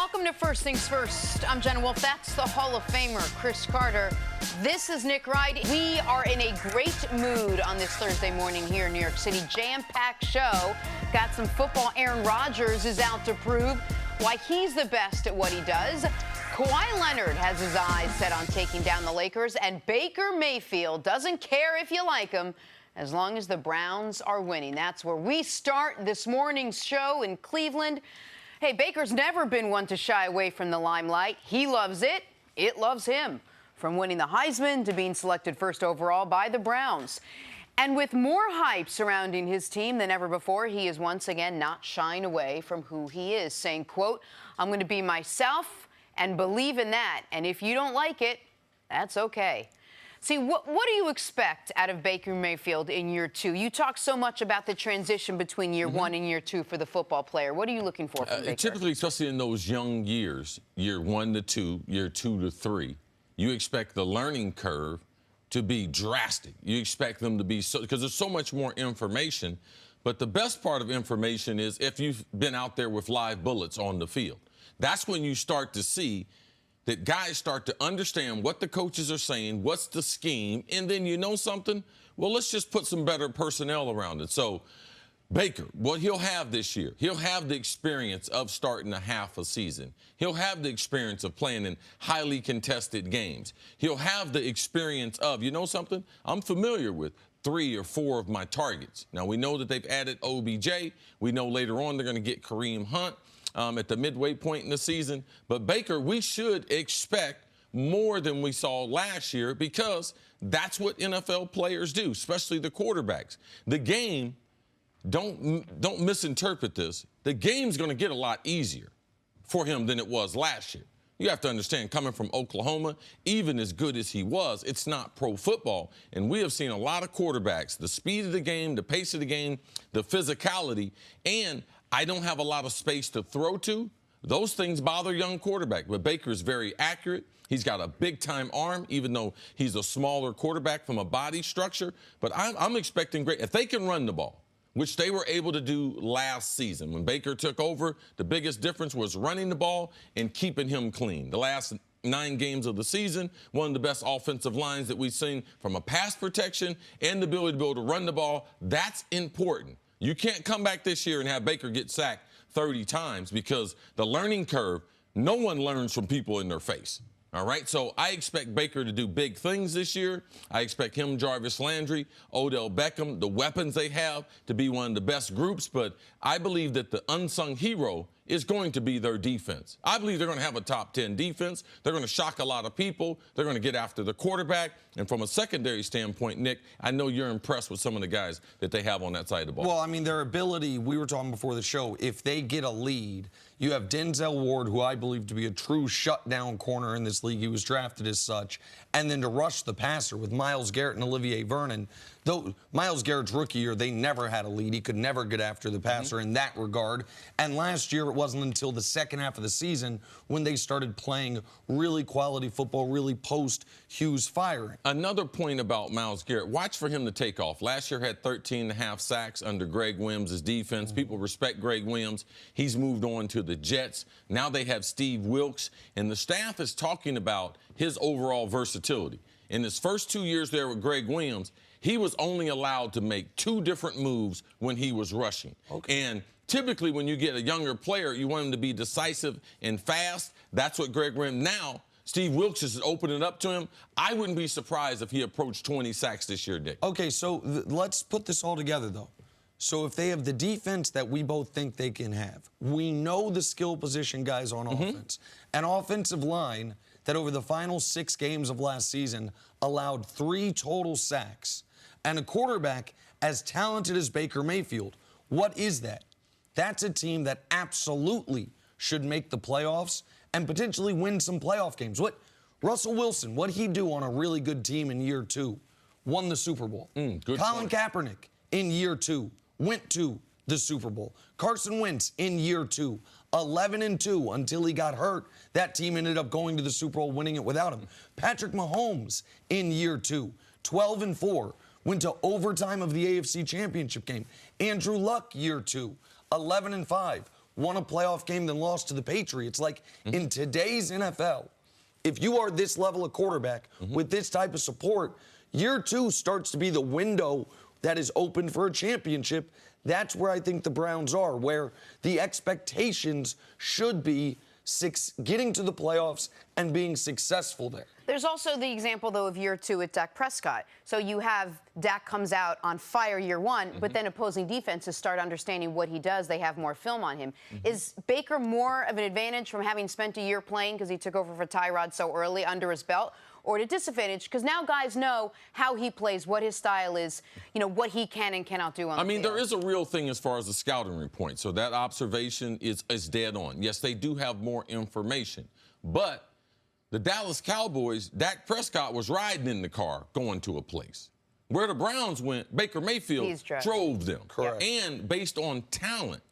Welcome to First Things First. I'm Jenna Wolfe. That's the Hall of Famer, Cris Carter. This is Nick Wright. We are in a great mood on this Thursday morning here in New York City. Jam-packed show. Got some football. Aaron Rodgers is out to prove why he's the best at what he does. Kawhi Leonard has his eyes set on taking down the Lakers, and Baker Mayfield doesn't care if you like him as long as the Browns are winning. That's where we start this morning's show in Cleveland. Hey, Baker's never been one to shy away from the limelight. He loves it. It loves him. From winning the Heisman to being selected first overall by the Browns. And with more hype surrounding his team than ever before, he is once again not shying away from who he is, saying, quote, "I'm going to be myself and believe in that. And if you don't like it, that's okay." See, what do you expect out of Baker Mayfield in year two? You talk so much about the transition between year one and year two for the football player. What are you looking for from Baker? Typically, especially in those young years, year 1 to 2, year 2 to 3, you expect the learning curve to be drastic. You expect them to be so, because there's so much more information. But the best part of information is if you've been out there with live bullets on the field. That's when you start to see that guys start to understand what the coaches are saying, what's the scheme, and then you know something? Well, let's just put some better personnel around it. So Baker, what he'll have this year, he'll have the experience of starting a half a season. He'll have the experience of playing in highly contested games. He'll have the experience of, you know something? I'm familiar with 3 or 4 of my targets. Now, we know that they've added OBJ. We know later on they're going to get Kareem Hunt at the midway point in the season. But Baker, we should expect more than we saw last year because that's what NFL players do, especially the quarterbacks. The game, don't misinterpret this, the game's going to get a lot easier for him than it was last year. You have to understand, coming from Oklahoma, even as good as he was, it's not pro football. And we have seen a lot of quarterbacks, the speed of the game, the pace of the game, the physicality, and I don't have a lot of space to throw to. Those things bother young quarterback. But Baker is very accurate. He's got a big-time arm, even though he's a smaller quarterback from a body structure. But I'm expecting great. If they can run the ball, which they were able to do last season. When Baker took over, the biggest difference was running the ball and keeping him clean. The last 9 games of the season, one of the best offensive lines that we've seen from a pass protection and the ability to be able to run the ball. That's important. You can't come back this year and have Baker get sacked 30 times because the learning curve, no one learns from people in their face. All right, so I expect Baker to do big things this year. I expect him, Jarvis Landry, Odell Beckham, the weapons they have to be one of the best groups. But I believe that the unsung hero is going to be their defense. I believe they're going to have a top 10 defense. They're going to shock a lot of people. They're going to get after the quarterback. And from a secondary standpoint, Nick, I know you're impressed with some of the guys that they have on that side of the ball. Well, I mean, their ability, we were talking before the show, if they get a lead, you have Denzel Ward, who I believe to be a true shutdown corner in this league. He was drafted as such. And then to rush the passer with Myles Garrett and Olivier Vernon. Though Myles Garrett's rookie year, they never had a lead. He could never get after the passer in that regard. And last year, it wasn't until the second half of the season when they started playing really quality football, really post-Hughes firing. Another point about Myles Garrett, watch for him to take off. Last year had 13.5 sacks under Greg Williams' defense. People respect Greg Williams. He's moved on to the Jets. Now they have Steve Wilks, and the staff is talking about his overall versatility. In his first 2 years there with Greg Williams, he was only allowed to make 2 different moves when he was rushing. Okay. And typically when you get a younger player, you want him to be decisive and fast. That's what Greg Williams now. Steve Wilks is opening it up to him. I wouldn't be surprised if he approached 20 sacks this year, Dick. Okay, so let's put this all together, though. So if they have the defense that we both think they can have, we know the skill position guys on offense, an offensive line that over the final 6 games of last season allowed 3 total sacks, and a quarterback as talented as Baker Mayfield. What is that? That's a team that absolutely should make the playoffs and potentially win some playoff games. What Russell Wilson, what'd he do on a really good team in year 2? Won the Super Bowl. Colin Kaepernick in year 2 went to the Super Bowl. Carson Wentz in year 2, 11-2 until he got hurt. That team ended up going to the Super Bowl, winning it without him. Patrick Mahomes in year 2, 12-4, went to overtime of the AFC Championship game. Andrew Luck, year 2, 11-5, won a playoff game, then lost to the Patriots. Like, in today's NFL, if you are this level of quarterback with this type of support, year 2 starts to be the window that is open for a championship. That's where I think the Browns are, where the expectations should be getting to the playoffs and being successful there. There's also the example, though, of year 2 with Dak Prescott. So you have Dak comes out on fire year 1, but then opposing defenses start understanding what he does. They have more film on him. Is Baker more of an advantage from having spent a year playing because he took over for Tyrod so early under his belt? Or at a disadvantage, because now guys know how he plays, what his style is, you know, what he can and cannot do on the field. There is a real thing as far as the scouting report. So that observation is dead on. Yes, they do have more information. But the Dallas Cowboys, Dak Prescott was riding in the car going to a place. Where the Browns went, Baker Mayfield drove them. Correct. And based on talent,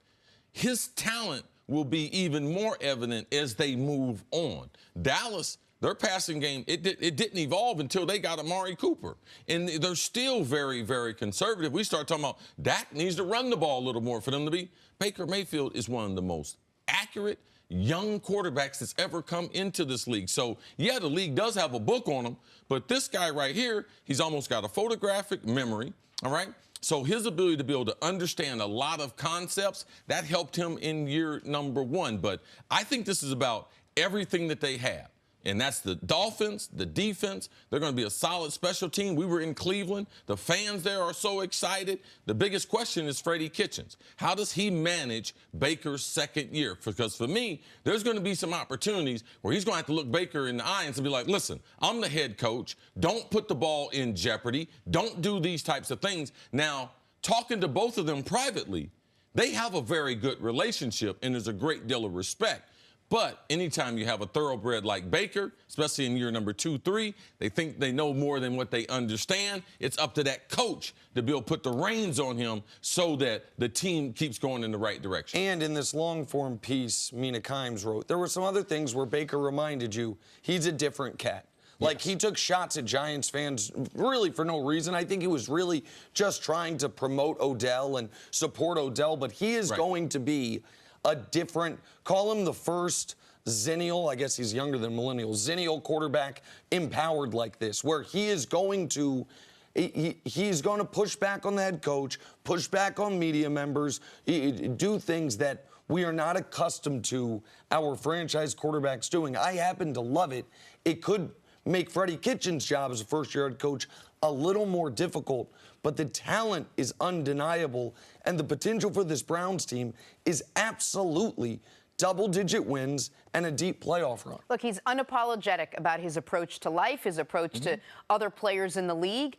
his talent will be even more evident as they move on. Dallas, their passing game, it didn't evolve until they got Amari Cooper. And they're still very, very conservative. We start talking about Dak needs to run the ball a little more for them to be. Baker Mayfield is one of the most accurate young quarterbacks that's ever come into this league. So, yeah, the league does have a book on him, but this guy right here, he's almost got a photographic memory, all right? So his ability to be able to understand a lot of concepts, that helped him in year number 1. But I think this is about everything that they have. And that's the Dolphins, the defense. They're going to be a solid special team. We were in Cleveland. The fans there are so excited. The biggest question is Freddie Kitchens. How does he manage Baker's second year? Because for me, there's going to be some opportunities where he's going to have to look Baker in the eye and be like, listen, I'm the head coach. Don't put the ball in jeopardy. Don't do these types of things. Now, talking to both of them privately, they have a very good relationship, and there's a great deal of respect. But anytime you have a thoroughbred like Baker, especially in year number 2, 3, they think they know more than what they understand. It's up to that coach to be able to put the reins on him so that the team keeps going in the right direction. And in this long-form piece Mina Kimes wrote, there were some other things where Baker reminded you he's a different cat. Like, he took shots at Giants fans really for no reason. I think he was really just trying to promote Odell and support Odell, but he is going to be a different, call him the first Zennial, I guess he's younger than millennial, Zennial quarterback empowered like this, where he is going to, he's going to push back on the head coach, push back on media members, do things that we are not accustomed to our franchise quarterbacks doing. I happen to love it. It could make Freddie Kitchens' job as a first-year head coach a little more difficult, but the talent is undeniable, and the potential for this Browns team is absolutely double-digit wins and a deep playoff run. Look, he's unapologetic about his approach to life, his approach to other players in the league.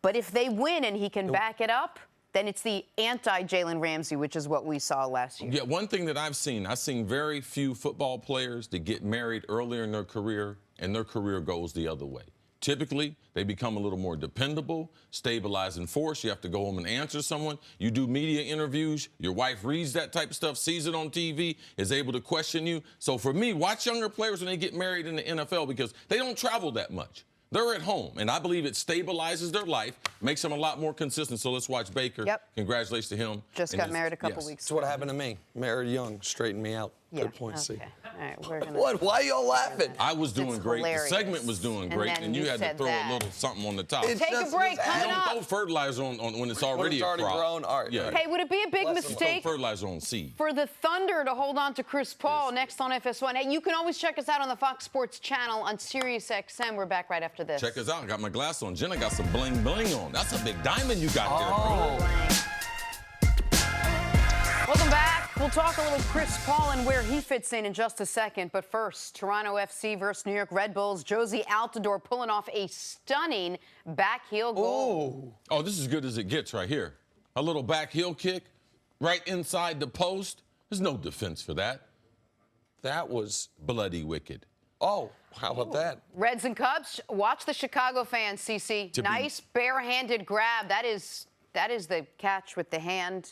But if they win and he can back it up, then it's the anti-Jalen Ramsey, which is what we saw last year. Yeah, one thing that I've seen very few football players that get married earlier in their career, and their career goes the other way. Typically, they become a little more dependable, stabilizing force. You have to go home and answer someone. You do media interviews. Your wife reads that type of stuff, sees it on TV, is able to question you. So for me, watch younger players when they get married in the NFL because they don't travel that much. They're at home, and I believe it stabilizes their life, makes them a lot more consistent. So let's watch Baker. Congratulations to him. Just got married a couple weeks ago. That's what happened to me. Married young, straightened me out. Good point, C. All right, we're gonna. What? Why are y'all laughing? I was doing great. Hilarious. The segment was doing great, and you had to throw a little something on the top. Take a break. Coming up. Don't throw fertilizer on when it's already a crop. Grown. All right. Yeah. Hey, would it be a big mistake throw fertilizer on seed for the Thunder to hold on to Chris Paul next on FS1? Hey, you can always check us out on the Fox Sports channel on Sirius XM. We're back right after this. Check us out. I got my glass on. Jenna got some bling bling on. That's a big diamond you got there, bro. Welcome back. We'll talk a little Chris Paul and where he fits in just a second. But first, Toronto FC versus New York Red Bulls. Josie Altidore pulling off a stunning back heel goal. Oh, this is as good as it gets right here. A little back heel kick right inside the post. There's no defense for that. That was bloody wicked. Oh, how about that? Reds and Cubs, watch the Chicago fans, CC. Nice barehanded grab. That is the catch with the hand.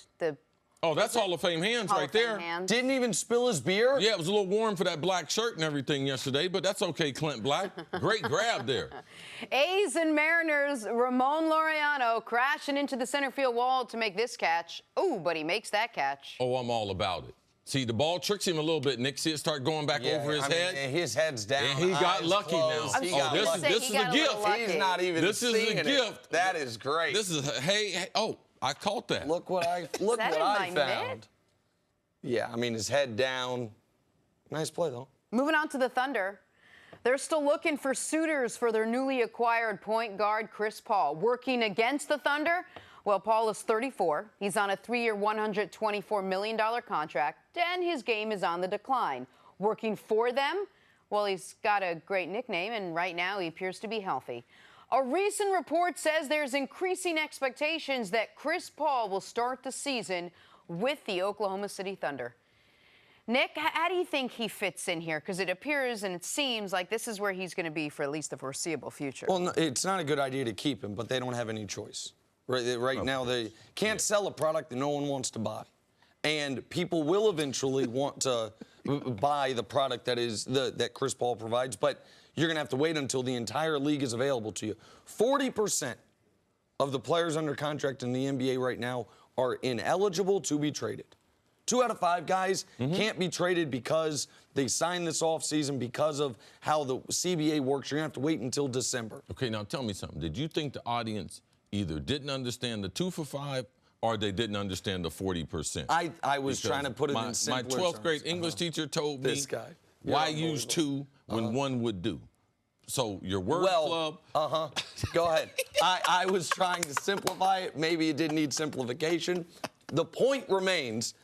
Oh, that's Hall of Fame hands right there. Didn't even spill his beer? Yeah, it was a little warm for that black shirt and everything yesterday, but that's okay, Clint Black. Great grab there. A's and Mariners, Ramon Laureano crashing into the center field wall to make this catch. Oh, but he makes that catch. Oh, I'm all about it. See, the ball tricks him a little bit. Nick, see it start going back over his head. And his head's down. And he got lucky now. This is a gift. He's not even This is a gift. It. That is great. This is hey, oh, I caught that. Look what I found. Yeah, I mean his head down. Nice play though. Moving on to the Thunder. They're still looking for suitors for their newly acquired point guard, Chris Paul. Working against the Thunder? Well, Paul is 34. He's on a 3-year, $124 million contract, and his game is on the decline. Working for them? Well, he's got a great nickname, and right now he appears to be healthy. A recent report says there's increasing expectations that Chris Paul will start the season with the Oklahoma City Thunder. Nick, how do you think he fits in here? Because it appears and it seems like this is where he's going to be for at least the foreseeable future. Well, no, it's not a good idea to keep him, but they don't have any choice. Right now, they can't sell a product that no one wants to buy. And people will eventually want to buy the product that Chris Paul provides, but you're going to have to wait until the entire league is available to you. 40% of the players under contract in the NBA right now are ineligible to be traded. 2 out of 5 guys can't be traded because they signed this offseason because of how the CBA works. You're going to have to wait until December. Okay, now tell me something. Did you think the audience either didn't understand the 2 for 5 or they didn't understand the 40%? I was trying to put it in simpler My 12th grade English teacher told me, this guy. Why use 2 when 1 would do? So your word club. Go ahead. I was trying to simplify it. Maybe it didn't need simplification. The point remains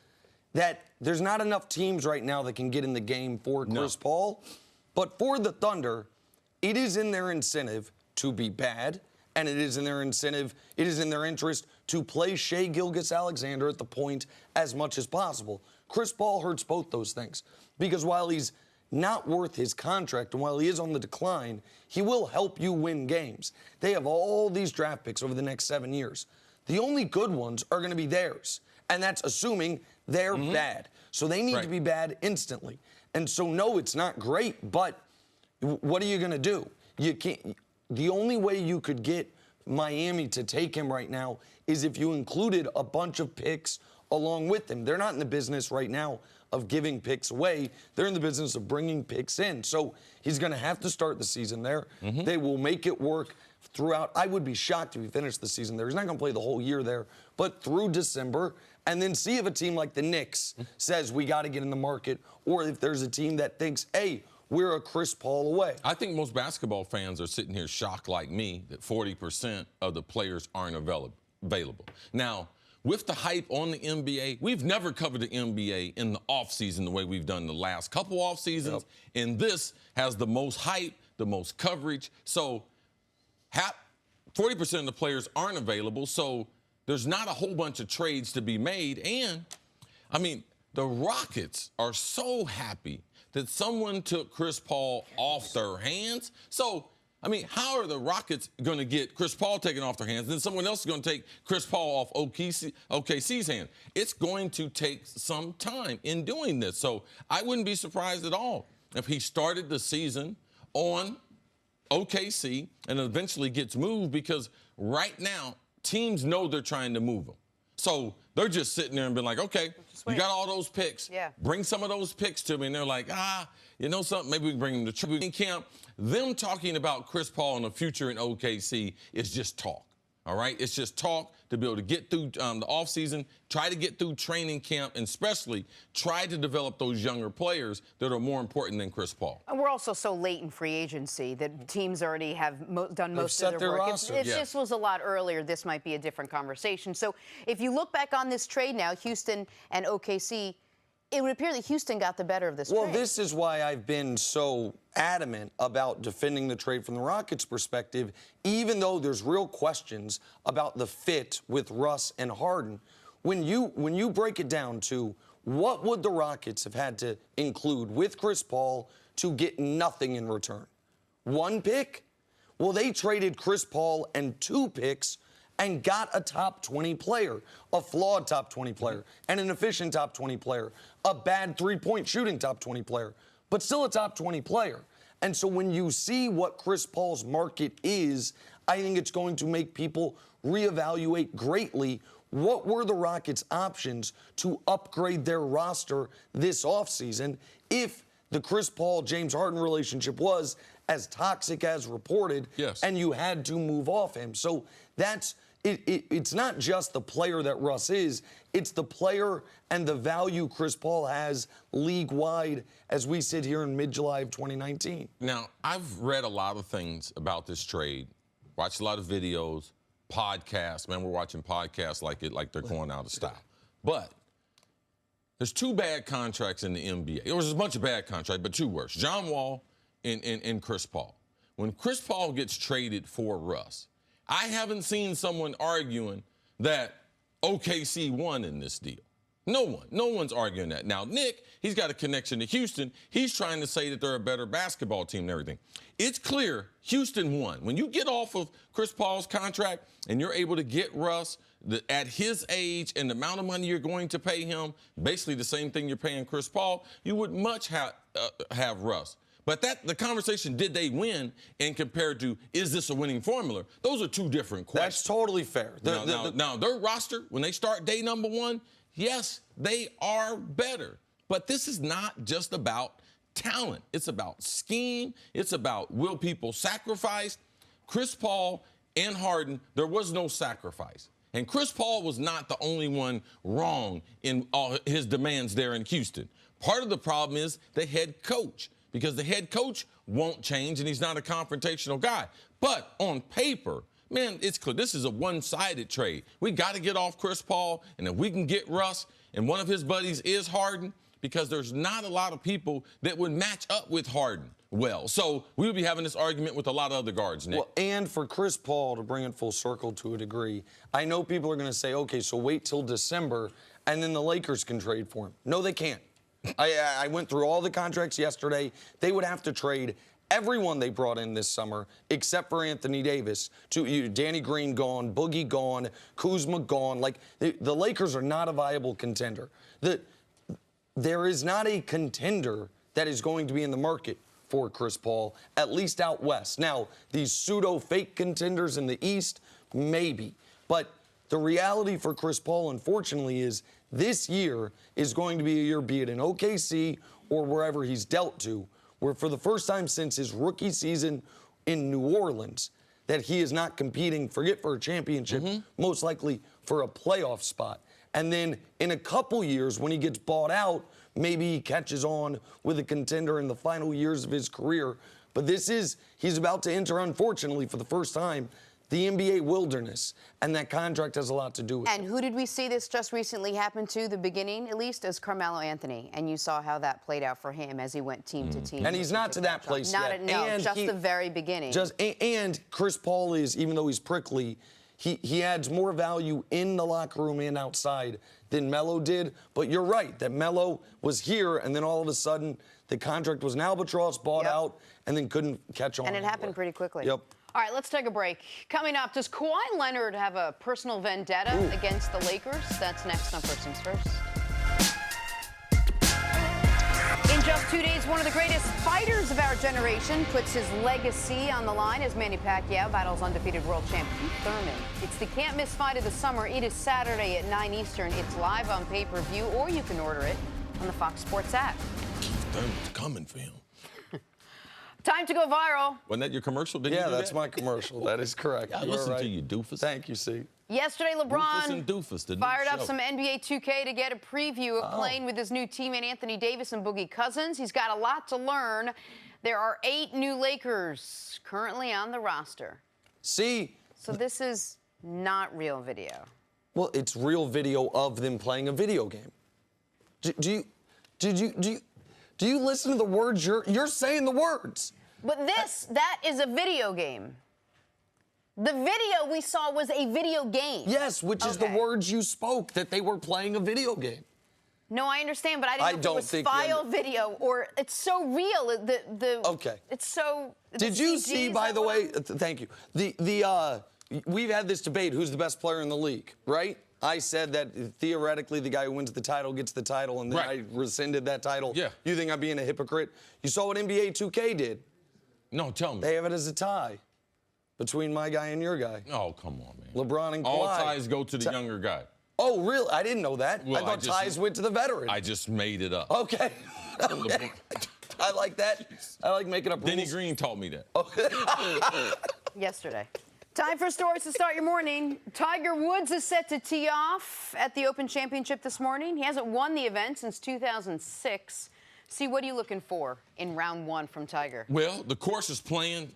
that there's not enough teams right now that can get in the game for Chris Paul. But for the Thunder, it is in their incentive to be bad, and it is in their interest to play Shai Gilgeous-Alexander at the point as much as possible. Chris Paul hurts both those things because while he's not worth his contract and while he is on the decline, he will help you win games. They have all these draft picks over the next 7 years. The only good ones are going to be theirs, and that's assuming they're bad. So they need to be bad instantly. And so, no, it's not great, but what are you going to do? You can't. The only way you could get Miami to take him right now is if you included a bunch of picks along with him. They're not in the business right now of giving picks away. They're in the business of bringing picks in. So he's going to have to start the season there. They will make it work throughout. I would be shocked if he finished the season there. He's not going to play the whole year there, but through December, and then see if a team like the Knicks says we got to get in the market, or if there's a team that thinks, hey, we're a Chris Paul away. I think most basketball fans are sitting here shocked like me that 40% of the players aren't available. Now, with the hype on the NBA, we've never covered the NBA in the offseason the way we've done the last couple off seasons, and this has the most hype, the most coverage. So 40% of the players aren't available, so there's not a whole bunch of trades to be made. And, I mean, the Rockets are so happy that someone took Chris Paul off their hands. So, I mean, how are the Rockets going to get Chris Paul taken off their hands? Then someone else is going to take Chris Paul off OKC's hand. It's going to take some time in doing this. So I wouldn't be surprised at all if he started the season on OKC and eventually gets moved, because right now teams know they're trying to move him. So they're just sitting there and being like, okay, you got all those picks. Bring some of those picks to me. And they're like, you know something? Maybe we can bring them to training camp. Them talking about Chris Paul in the future in OKC is just talk. All right? It's just talk to be able to get through the offseason, try to get through training camp, and especially try to develop those younger players that are more important than Chris Paul. And we're also so late in free agency that teams already have done most of their work. If this was a lot earlier, this might be a different conversation. So if you look back on this trade now, Houston and OKC, it would appear that Houston got the better of this trade. Well, this is why I've been so adamant about defending the trade from the Rockets' perspective, even though there's real questions about the fit with Russ and Harden. When you break it down to what would the Rockets have had to include with Chris Paul to get nothing in return? 1 pick? Well, they traded Chris Paul and 2 picks and got a top 20 player, a flawed top 20 player, and an efficient top 20 player, a bad three-point shooting top 20 player, but still a top 20 player. And so when you see what Chris Paul's market is, I think it's going to make people reevaluate greatly what were the Rockets' options to upgrade their roster this offseason if the Chris Paul-James Harden relationship was as toxic as reported, yes, and you had to move off him? So that's it's not just the player that Russ is, it's the player and the value Chris Paul has league-wide as we sit here in mid-July of 2019. Now, I've read a lot of things about this trade, watched a lot of videos, podcasts. Man, we're watching podcasts like they're going out of style. But there's two bad contracts in the NBA. There was a bunch of bad contracts, but two worse. John Wall and Chris Paul. When Chris Paul gets traded for Russ, I haven't seen someone arguing that OKC won in this deal. No one. No one's arguing that. Now, Nick, he's got a connection to Houston. He's trying to say that they're a better basketball team and everything. It's clear Houston won. When you get off of Chris Paul's contract and you're able to get Russ at his age and the amount of money you're going to pay him, basically the same thing you're paying Chris Paul, you would much have Russ. But the conversation, did they win, and compared to, is this a winning formula? Those are two different questions. That's totally fair. Now, their roster, when they start day number one, yes, they are better. But this is not just about talent. It's about scheme. It's about will people sacrifice. Chris Paul and Harden, there was no sacrifice. And Chris Paul was not the only one wrong in all his demands there in Houston. Part of the problem is the head coach, because the head coach won't change and he's not a confrontational guy. But on paper, man, it's clear. This is a one-sided trade. We got to get off Chris Paul, and if we can get Russ, and one of his buddies is Harden, because there's not a lot of people that would match up with Harden well. So we would be having this argument with a lot of other guards, Nick. Well, and for Chris Paul, to bring it full circle to a degree, I know people are going to say, okay, so wait till December, and then the Lakers can trade for him. No, they can't. I went through all the contracts yesterday. They would have to trade everyone they brought in this summer, except for Anthony Davis. Danny Green gone, Boogie gone, Kuzma gone. Like, the Lakers are not a viable contender. There is not a contender that is going to be in the market for Chris Paul, at least out west. Now, these pseudo-fake contenders in the East, maybe. But the reality for Chris Paul, unfortunately, is this year is going to be a year, be it in OKC or wherever he's dealt to, where for the first time since his rookie season in New Orleans, that he is not competing, forget for a championship, most likely for a playoff spot. And then in a couple years, when he gets bought out, maybe he catches on with a contender in the final years of his career. But he's about to enter, unfortunately, for the first time, the NBA wilderness, and that contract has a lot to do with it. And who did we see this just recently happen to, the beginning at least, as Carmelo Anthony? And you saw how that played out for him as he went team to team. And he's not to that place yet. Just the very beginning. And Chris Paul is, even though he's prickly, he adds more value in the locker room and outside than Melo did. But you're right, that Melo was here, and then all of a sudden, the contract was an albatross, bought out, and then couldn't catch on. And it happened pretty quickly. Yep. All right, let's take a break. Coming up, does Kawhi Leonard have a personal vendetta against the Lakers? That's next on First Things First. In just 2 days, one of the greatest fighters of our generation puts his legacy on the line as Manny Pacquiao battles undefeated world champion Keith Thurman. It's the can't-miss fight of the summer. It is Saturday at 9 Eastern. It's live on pay-per-view, or you can order it on the Fox Sports app. Keith Thurman's coming for him. Time to go viral. Wasn't that your commercial? That's my commercial. That is correct. I listened to you, doofus. Thank you, C. Yesterday, LeBron Doofus, fired up some NBA 2K to get a preview of playing with his new teammate Anthony Davis and Boogie Cousins. He's got a lot to learn. There are 8 new Lakers currently on the roster. See? So this is not real video. Well, it's real video of them playing a video game. Do you listen to the words? You're saying the words. But that is a video game. The video we saw was a video game. Yes, which is the words you spoke, that they were playing a video game. No, I understand, but I didn't know if it was file video or it's so real. Okay. It's so. Did you see, by the way? Thank you. We've had this debate: who's the best player in the league, right? I said that theoretically the guy who wins the title gets the title, and then I rescinded that title. Yeah. You think I'm being a hypocrite? You saw what NBA 2K did. No, tell me. They have it as a tie between my guy and your guy. Oh, come on, man. LeBron and Kawhi. All ties go to the younger guy. Oh, really? I didn't know that. Well, I thought ties went to the veteran. I just made it up. Okay. Okay. I like that. I like making up rules. Denny Green taught me that. Okay. Yesterday. Time for stories to start your morning. Tiger Woods is set to tee off at the Open Championship this morning. He hasn't won the event since 2006. See, what are you looking for in round one from Tiger? Well, the course is playing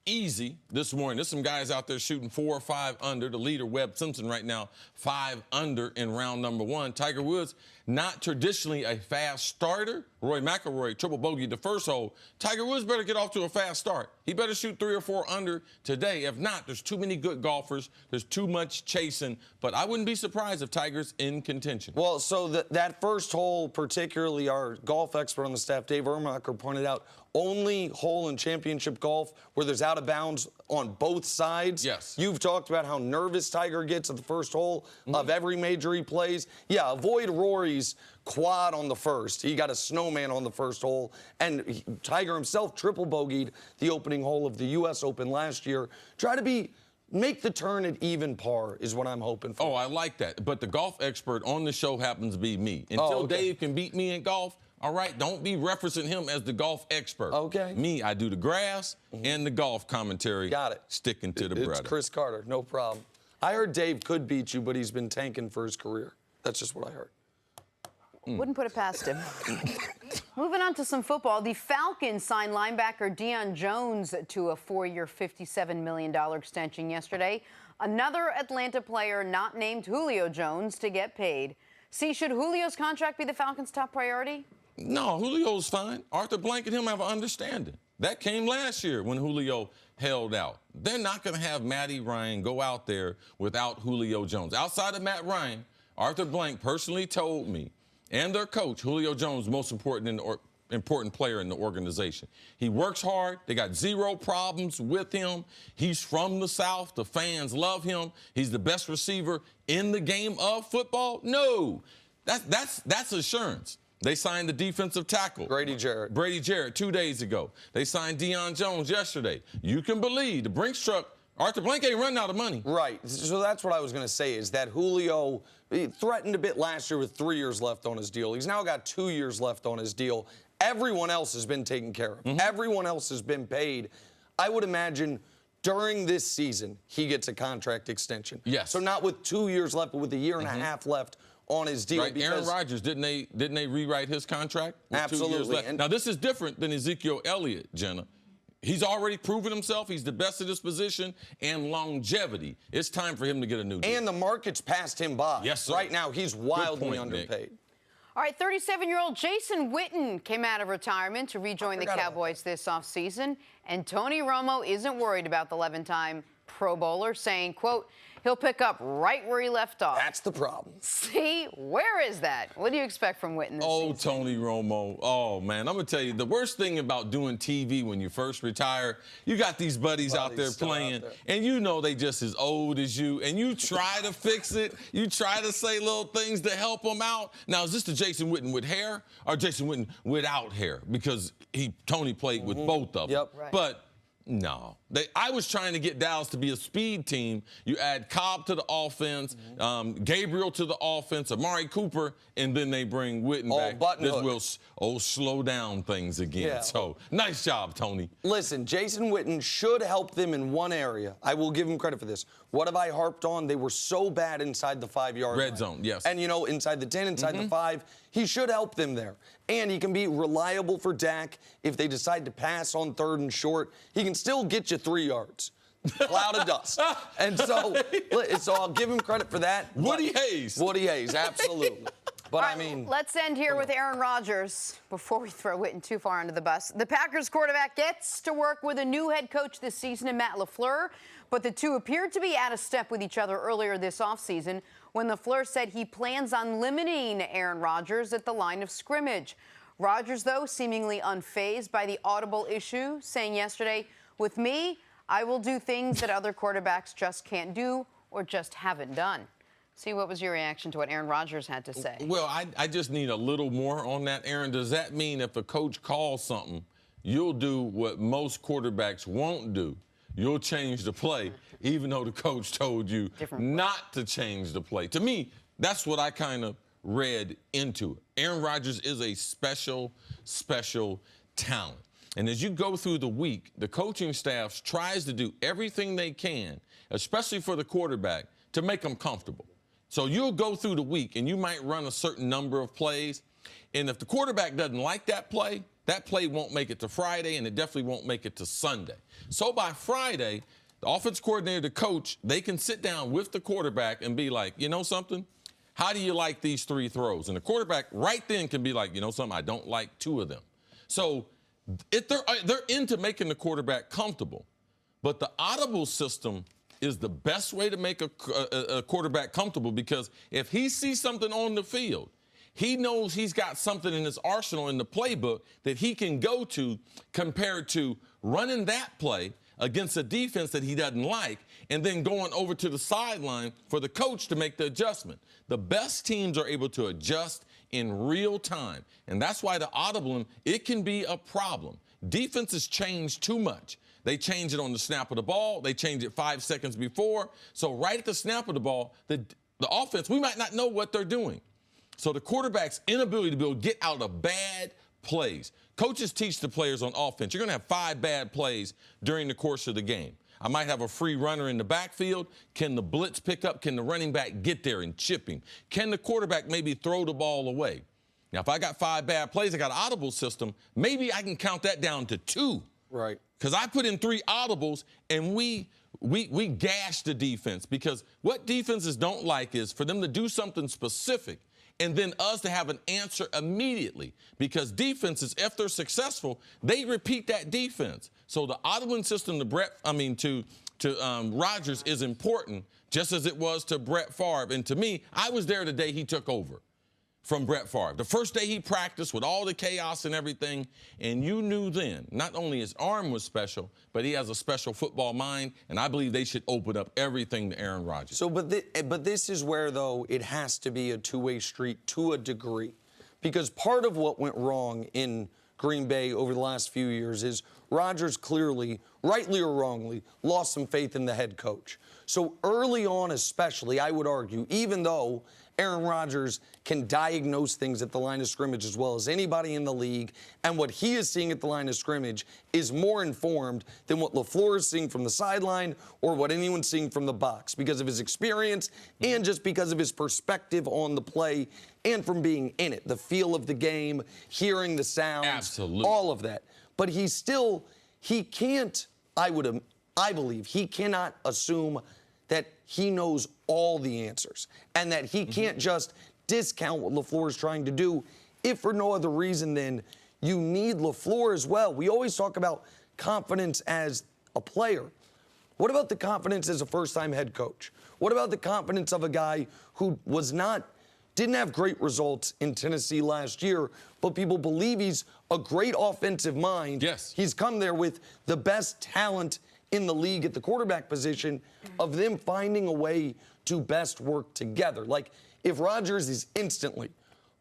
easy this morning. There's some guys out there shooting 4 or 5 under. The leader, Webb Simpson, right now, 5 under in round number 1. Tiger Woods, not traditionally a fast starter. Roy McIlroy triple bogeyed the first hole. Tiger Woods better get off to a fast start. He better shoot 3 or 4 under today. If not, there's too many good golfers. There's too much chasing. But I wouldn't be surprised if Tiger's in contention. Well, so that first hole, particularly our golf expert on the staff, Dave Ermacher, pointed out, only hole in championship golf where there's out of bounds on both sides. Yes. You've talked about how nervous Tiger gets at the first hole of every major he plays. Yeah, avoid Rory's quad on the first. He got a snowman on the first hole. And Tiger himself triple bogeyed the opening hole of the U.S. Open last year. Make the turn at even par is what I'm hoping for. Oh, I like that. But the golf expert on the show happens to be me. Until Dave can beat me in golf, all right, don't be referencing him as the golf expert. Okay. Me, I do the grass and the golf commentary. Got it. Sticking to the brother. It's Cris Carter, no problem. I heard Dave could beat you, but he's been tanking for his career. That's just what I heard. Wouldn't put it past him. Moving on to some football. The Falcons signed linebacker Deion Jones to a 4-year, $57 million extension yesterday. Another Atlanta player not named Julio Jones to get paid. See, should Julio's contract be the Falcons' top priority? No, Julio's fine. Arthur Blank and him have an understanding. That came last year when Julio held out. They're not going to have Matty Ryan go out there without Julio Jones. Outside of Matt Ryan, Arthur Blank personally told me, and their coach, Julio Jones, most important player in the organization. He works hard. They got 0 problems with him. He's from the South. The fans love him. He's the best receiver in the game of football. No, that's assurance. They signed the defensive tackle. Brady Jarrett 2 days ago. They signed Deion Jones yesterday. You can believe the Brinks truck, Arthur Blank ain't running out of money. Right. So that's what I was going to say is that Julio threatened a bit last year with 3 years left on his deal. He's now got 2 years left on his deal. Everyone else has been taken care of. Everyone else has been paid. I would imagine during this season he gets a contract extension. Yes. So not with 2 years left, but with a year and a half left on his deal. Right. Aaron Rodgers, didn't they rewrite his contract? With Absolutely. 2 years left? Now, this is different than Ezekiel Elliott, Jenna. He's already proven himself. He's the best at his position and longevity. It's time for him to get a new deal. And the market's passed him by. Yes, sir. Right now, he's wildly Nick. underpaid. All right, 37-year-old Jason Witten came out of retirement to rejoin the Cowboys this offseason. And Tony Romo isn't worried about the 11-time Pro Bowler, saying, quote, he'll pick up right where he left off. That's the problem. See, where is that? What do you expect from Witten this season? Tony Romo. Oh, man, I'm going to tell you, the worst thing about doing TV when you first retire, you got these buddies out there playing, and you know they just as old as you, and you try to fix it. You try to say little things to help them out. Now, is this the Jason Witten with hair or Jason Witten without hair? Because Tony played with both of them. Yep. Right. But no. I was trying to get Dallas to be a speed team. You add Cobb to the offense, Gabriel to the offense, Amari Cooper, and then they bring Witten back. This will slow down things again. Yeah. So, nice job, Tony. Listen, Jason Witten should help them in one area. I will give him credit for this. What have I harped on? They were so bad inside the 5-yard line. Red zone, yes. And, inside the 10, inside the 5, he should help them there. And he can be reliable for Dak if they decide to pass on 3rd and short. He can still get you 3 yards. Cloud of dust. And so I'll give him credit for that. Woody Hayes, absolutely. But All right, let's end here with Aaron Rodgers before we throw Witten too far under the bus. The Packers quarterback gets to work with a new head coach this season in Matt LaFleur, but the two appeared to be out of step with each other earlier this offseason when LaFleur said he plans on limiting Aaron Rodgers at the line of scrimmage. Rodgers, though, seemingly unfazed by the audible issue, saying yesterday, with me, I will do things that other quarterbacks just can't do or just haven't done. See, what was your reaction to what Aaron Rodgers had to say? Well, I just need a little more on that, Aaron. Does that mean if a coach calls something, you'll do what most quarterbacks won't do? You'll change the play, even though the coach told you not to change the play. To me, That's what I kind of read into it. Aaron Rodgers is a special, special talent. And as you go through the week, the coaching staff tries to do everything they can, especially for the quarterback, to make them comfortable. So you'll go through the week and you might run a certain number of plays. And if the quarterback doesn't like that play won't make it to Friday, and it definitely won't make it to Sunday. So by Friday, the offense coordinator, the coach, they can sit down with the quarterback and be like, you know something? How do you like these 3 throws? And the quarterback right then can be like, you know something? I don't like 2 of them. So they're into making the quarterback comfortable. But the audible system is the best way to make a quarterback comfortable, because if he sees something on the field, he knows he's got something in his arsenal in the playbook that he can go to, compared to running that play against a defense that he doesn't like and then going over to the sideline for the coach to make the adjustment. The best teams are able to adjust in real time, and that's why the audible, it can be a problem. Defenses change too much. They change it on the snap of the ball. They change it 5 seconds before. So right at the snap of the ball, the offense, we might not know what they're doing. So the quarterback's inability to be able to get out of bad plays. Coaches teach the players on offense, you're going to have 5 bad plays during the course of the game. I might have a free runner in the backfield. Can the blitz pick up? Can the running back get there and chip him? Can the quarterback maybe throw the ball away? Now, if I got 5 bad plays, I got an audible system, maybe I can count that down to 2. Right. Because I put in 3 audibles, and we gash the defense. Because what defenses don't like is for them to do something specific and then us to have an answer immediately. Because defenses, if they're successful, they repeat that defense. So the audibling system to Rodgers is important, just as it was to Brett Favre. And to me, I was there the day he took over from Brett Favre. The first day he practiced with all the chaos and everything, and you knew then, not only his arm was special, but he has a special football mind, and I believe they should open up everything to Aaron Rodgers. So, but this is where, though, it has to be a two-way street to a degree, because part of what went wrong in Green Bay over the last few years is Rodgers clearly, rightly or wrongly, lost some faith in the head coach. So early on especially, I would argue, even though Aaron Rodgers can diagnose things at the line of scrimmage as well as anybody in the league, and what he is seeing at the line of scrimmage is more informed than what LaFleur is seeing from the sideline or what anyone's seeing from the box, because of his experience and just because of his perspective on the play and from being in it, the feel of the game, hearing the sounds, absolutely, all of that. But he can't, I believe, he cannot assume that he knows all the answers and that he can't just discount what LaFleur is trying to do, if for no other reason than you need LaFleur as well. We always talk about confidence as a player. What about the confidence as a first-time head coach? What about the confidence of a guy who didn't have great results in Tennessee last year, but people believe he's a great offensive mind? Yes. He's come there with the best talent in the league at the quarterback position, of them finding a way to best work together. Like, if Rodgers is instantly,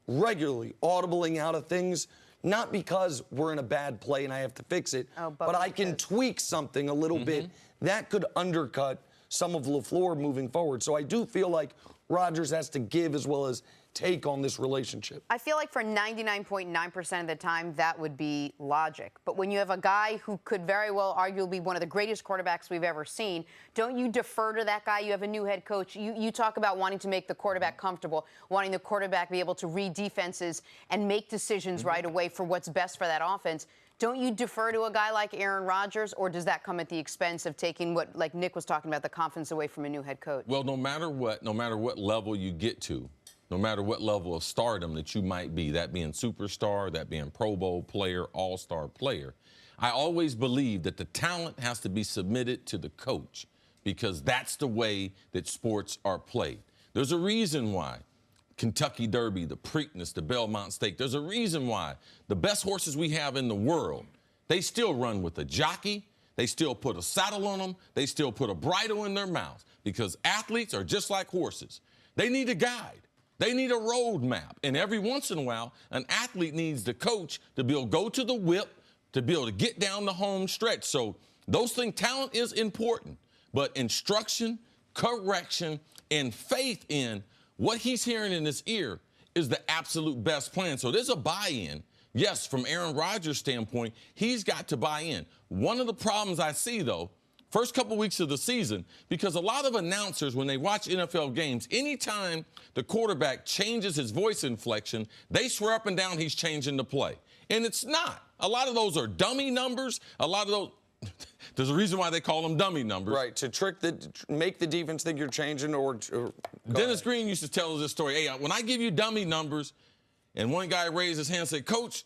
regularly audibling out of things, not because we're in a bad play and I have to fix it, but I can tweak something a little bit, that could undercut some of LaFleur moving forward. So I do feel like Rodgers has to give as well as take on this relationship. I feel like for 99.9% of the time, that would be logic. But when you have a guy who could very well arguably be one of the greatest quarterbacks we've ever seen, don't you defer to that guy? You have a new head coach. You talk about wanting to make the quarterback comfortable, wanting the quarterback to be able to read defenses and make decisions right away for what's best for that offense. Don't you defer to a guy like Aaron Rodgers, or does that come at the expense of taking what, like Nick was talking about, the confidence away from a new head coach? Well, no matter what level you get to, no matter what level of stardom that you might be, that being superstar, that being Pro Bowl player, all-star player, I always believe that the talent has to be submitted to the coach, because that's the way that sports are played. There's a reason why Kentucky Derby, the Preakness, the Belmont Stakes, there's a reason why the best horses we have in the world, they still run with a jockey, they still put a saddle on them, they still put a bridle in their mouth, because athletes are just like horses. They need a guide. They need a road map. And every once in a while, an athlete needs the coach to be able to go to the whip, to be able to get down the home stretch. So those things, talent is important, but instruction, correction, and faith in what he's hearing in his ear is the absolute best plan. So there's a buy-in. Yes, from Aaron Rodgers' standpoint, he's got to buy in. One of the problems I see, though, first couple weeks of the season, because a lot of announcers, when they watch NFL games, anytime the quarterback changes his voice inflection, they swear up and down he's changing the play. And it's not. A lot of those are dummy numbers. A lot of those, there's a reason why they call them dummy numbers. Right, to make the defense think you're changing or Dennis Green used to tell us this story. Hey, when I give you dummy numbers, and one guy raised his hand and said, Coach,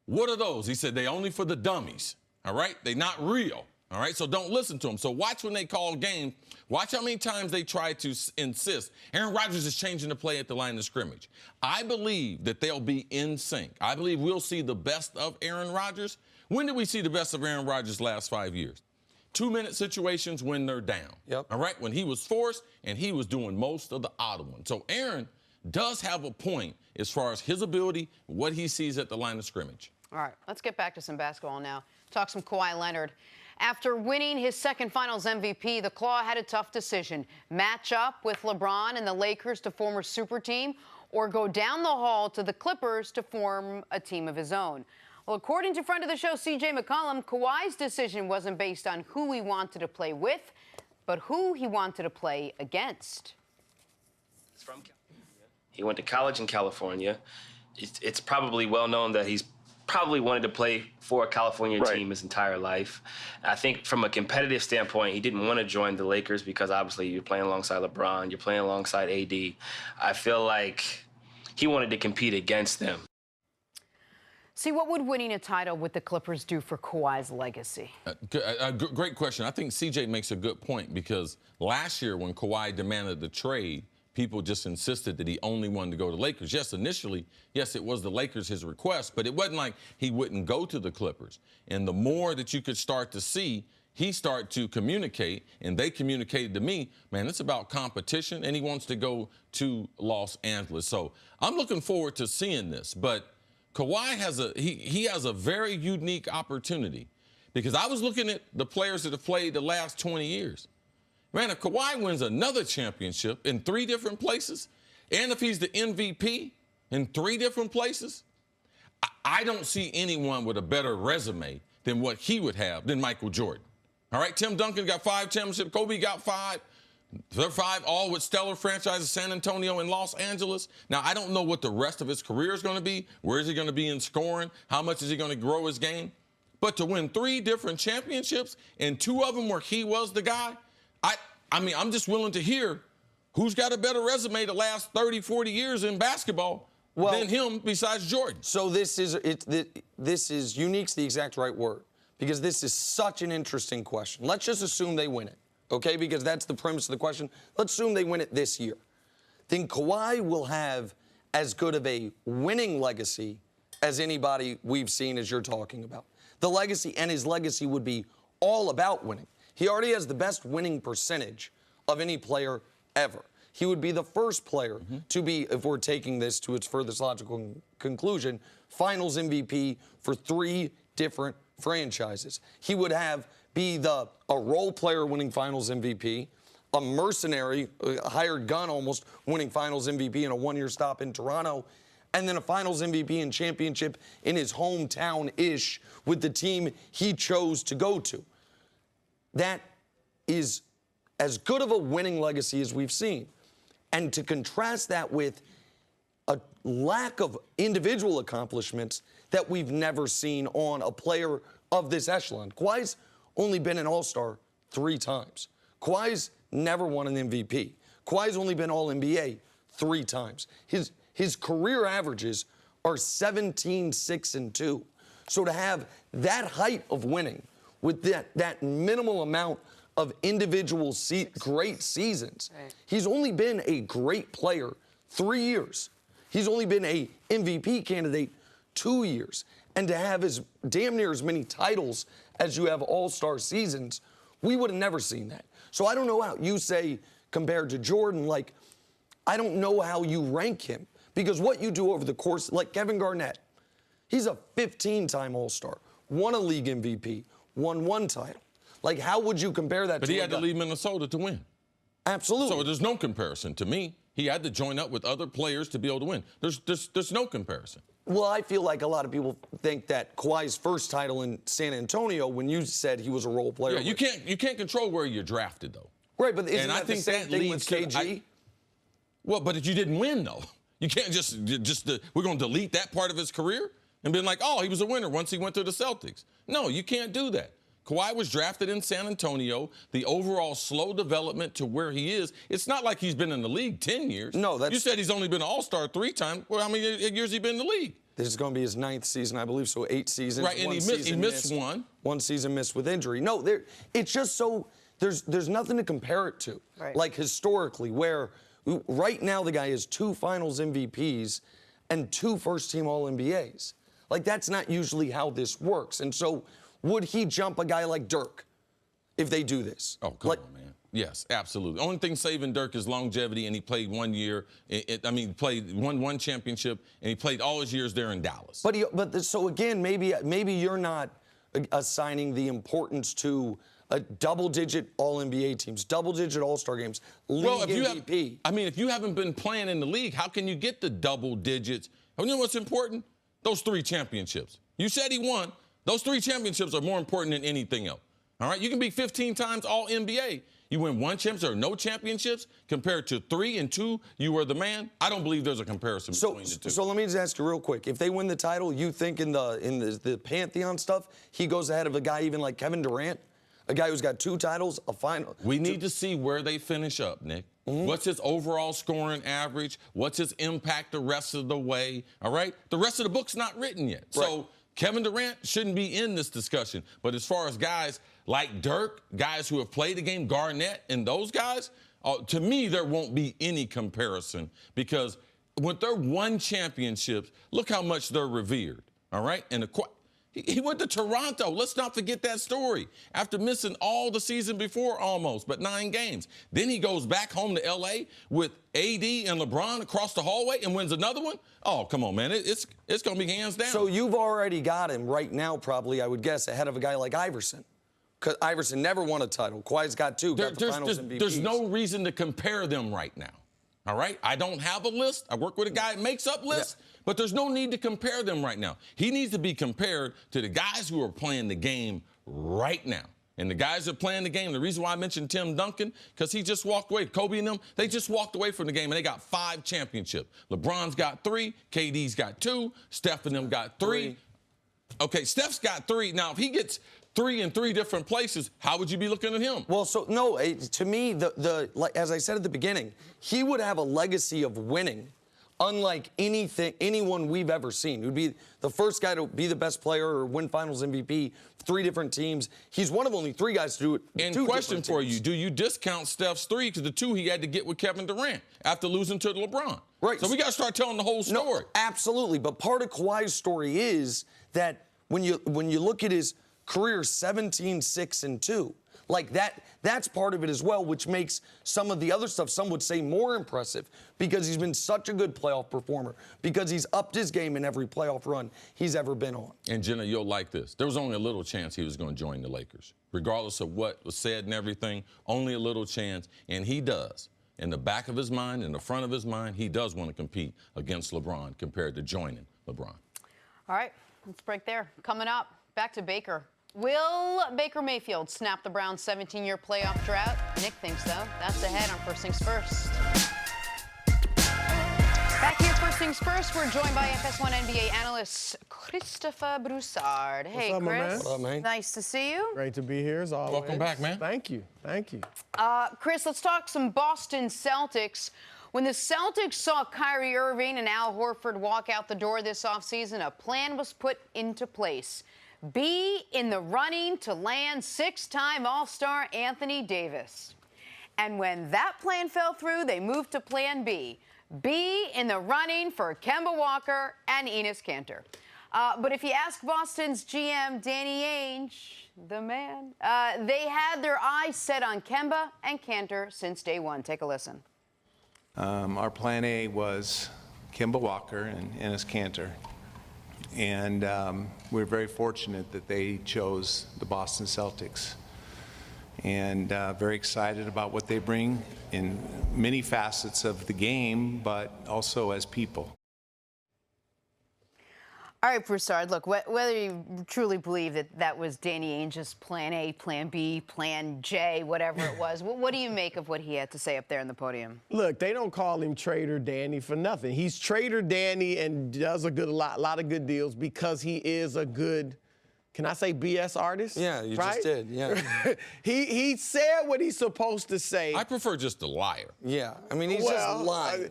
what are those? He said, they only for the dummies, all right? They not real. All right, so don't listen to them. So watch when they call games. Watch how many times they try to insist. Aaron Rodgers is changing the play at the line of scrimmage. I believe that they'll be in sync. I believe we'll see the best of Aaron Rodgers. When did we see the best of Aaron Rodgers last 5 years? 2-minute situations when they're down. Yep. All right, when he was forced and he was doing most of the odd ones. So Aaron does have a point as far as his ability, what he sees at the line of scrimmage. All right, let's get back to some basketball now. Talk some Kawhi Leonard. After winning his second Finals MVP, the Claw had a tough decision. Match up with LeBron and the Lakers to form a super team, or go down the hall to the Clippers to form a team of his own. Well, according to friend of the show, C.J. McCollum, Kawhi's decision wasn't based on who he wanted to play with, but who he wanted to play against. He went to college in California. It's probably well known that he's probably wanted to play for a California team his entire life. I think from a competitive standpoint, he didn't want to join the Lakers because obviously you're playing alongside LeBron, you're playing alongside AD. I feel like he wanted to compete against them. See, what would winning a title with the Clippers do for Kawhi's legacy? Great question. I think CJ makes a good point, because last year when Kawhi demanded the trade, people just insisted that he only wanted to go to Lakers. Yes, initially, yes, it was the Lakers, his request, but it wasn't like he wouldn't go to the Clippers. And the more that you could start to see, he started to communicate, and they communicated to me, man, it's about competition, and he wants to go to Los Angeles. So I'm looking forward to seeing this. But Kawhi has he has a very unique opportunity, because I was looking at the players that have played the last 20 years. Man, if Kawhi wins another championship in 3 different places, and if he's the MVP in 3 different places, I don't see anyone with a better resume than what he would have than Michael Jordan. All right, Tim Duncan got 5 championships. Kobe got 5. They're 5, all with stellar franchises, San Antonio and Los Angeles. Now, I don't know what the rest of his career is going to be. Where is he going to be in scoring? How much is he going to grow his game? But to win 3 different championships, and 2 of them where he was the guy, I mean, I'm just willing to hear who's got a better resume the last 30, 40 years in basketball than him besides Jordan. So this is unique's the exact right word, because this is such an interesting question. Let's just assume they win it, okay? Because that's the premise of the question. Let's assume they win it this year. Then Kawhi will have as good of a winning legacy as anybody we've seen, as you're talking about. The legacy, and his legacy would be all about winning. He already has the best winning percentage of any player ever. He would be the first player to be, if we're taking this to its furthest logical conclusion, Finals MVP for 3 different franchises. He would be a role player winning Finals MVP, a mercenary, a hired gun almost, winning Finals MVP in a 1-year stop in Toronto, and then a Finals MVP and championship in his hometown-ish with the team he chose to go to. That is as good of a winning legacy as we've seen. And to contrast that with a lack of individual accomplishments that we've never seen on a player of this echelon. Kawhi's only been an All-Star 3 times. Kawhi's never won an MVP. Kawhi's only been All-NBA 3 times. His career averages are 17, 6, and 2. So to have that height of winning with that minimal amount of individual great seasons. Right. He's only been a great player 3 years. He's only been a MVP candidate 2 years. And to have damn near as many titles as you have all-star seasons, we would have never seen that. So I don't know how you say, compared to Jordan, like, I don't know how you rank him. Because what you do over the course, like Kevin Garnett, he's a 15-time All-Star, won a league MVP, won 1 title. Like, how would you compare that to? But he had to leave Minnesota to win. Absolutely. So there's no comparison to me. He had to join up with other players to be able to win. There's no comparison. Well, I feel like a lot of people think that Kawhi's first title in San Antonio, when you said he was a role player. Yeah, you can't control where you're drafted, though. Right, but isn't that the same thing with KG? Well, but if you didn't win, though, you can't just we're going to delete that part of his career and be like, oh, he was a winner once he went to the Celtics. No, you can't do that. Kawhi was drafted in San Antonio. The overall slow development to where he is, it's not like he's been in the league 10 years. No, you said he's only been an All-Star 3 times. Well, how many years has he been in the league? This is going to be his 9th season, I believe, so 8 seasons. Right, and he missed one. One season missed with injury. No, it's just so there's nothing to compare it to. Right. Like historically, where right now the guy has 2 Finals MVPs and 2 first-team All-NBAs. Like, that's not usually how this works. And so would he jump a guy like Dirk if they do this? Oh, come on, man. Yes, absolutely. Only thing saving Dirk is longevity, and he played 1 year. Won one championship, and he played all his years there in Dallas. So again, maybe you're not assigning the importance to a double-digit All-NBA teams, double-digit All-Star games, league MVP. If you haven't been playing in the league, how can you get the double digits? You know what's important? Those 3 championships. You said he won. Those 3 championships are more important than anything else. All right? You can be 15 times All-NBA. You win 1 championship or no championships compared to 3 and 2, you were the man. I don't believe there's a comparison between the two. So let me just ask you real quick. If they win the title, you think in the Pantheon stuff, he goes ahead of a guy even like Kevin Durant? A guy who's got 2 titles, a final. We need to see where they finish up, Nick. Mm-hmm. What's his overall scoring average? What's his impact the rest of the way? All right? The rest of the book's not written yet. Right. So Kevin Durant shouldn't be in this discussion. But as far as guys like Dirk, guys who have played the game, Garnett, and those guys, to me, there won't be any comparison because when they're won championships, look how much they're revered. All right? And he went to Toronto. Let's not forget that story. After missing all the season before almost, but 9 games. Then he goes back home to L.A. with AD and LeBron across the hallway and wins another one? Oh, come on, man. It's going to be hands down. So you've already got him right now probably, I would guess, ahead of a guy like Iverson. Because Iverson never won a title. Kawhi's got 2. Got the Finals MVPs. There's no reason to compare them right now. All right? I don't have a list. I work with a guy that makes up lists. Yeah. But there's no need to compare them right now. He needs to be compared to the guys who are playing the game right now. And the guys that are playing the game, the reason why I mentioned Tim Duncan, because he just walked away. Kobe and them, they just walked away from the game, and they got 5 championships. LeBron's got 3. KD's got 2. Steph and them got 3. Okay, Steph's got 3. Now, if he gets 3 in 3 different places, how would you be looking at him? Well, so, no, to me, like, as I said at the beginning, he would have a legacy of winning unlike anyone we've ever seen. He would be the first guy to be the best player or win Finals MVP, 3 different teams. He's one of only 3 guys to do it. And question for you, do you discount Steph's 3 because the 2 he had to get with Kevin Durant after losing to LeBron? Right. So we got to start telling the whole story. No, absolutely. But part of Kawhi's story is that when you look at his career 17, 6, and 2, like that's part of it as well, which makes some of the other stuff, some would say, more impressive because he's been such a good playoff performer, because he's upped his game in every playoff run he's ever been on. And, Jenna, you'll like this. There was only a little chance he was going to join the Lakers. Regardless of what was said and everything, only a little chance. And he does. In the back of his mind, in the front of his mind, he does want to compete against LeBron compared to joining LeBron. All right, let's break there. Coming up, back to Baker. Will Baker Mayfield snap the Browns' 17-year playoff drought? Nick thinks so. That's ahead on First Things First. Back here, First Things First, we're joined by FS1 NBA analyst Christopher Broussard. Hey, What's up, Chris. my man? What's up, man? Nice to see you. Great to be here, as always. Welcome back, man. Thank you. Thank you. Chris, let's talk some Boston Celtics. When the Celtics saw Kyrie Irving and Al Horford walk out the door this offseason, a plan was put into place. Be in the running to land 6-time All-Star Anthony Davis. And when that plan fell through, they moved to Plan B. Be in the running for Kemba Walker and Enes Kanter. But if you ask Boston's GM, Danny Ainge, the man, they had their eyes set on Kemba and Kanter since day one. Take a listen. Our Plan A was Kemba Walker and Enes Kanter. And we're very fortunate that they chose the Boston Celtics. and very excited about what they bring in many facets of the game, but also as people. All right, Broussard, look, whether you truly believe that that was Danny Ainge's plan A, plan B, plan J, whatever it was, what do you make of what he had to say up there on the podium? Look, they don't call him Trader Danny for nothing. He's Trader Danny and does a lot of good deals because he is a good, can I say BS artist? Yeah, you right? just did, yeah. he said what he's supposed to say. I prefer just a liar. Yeah, I mean, he's just lying.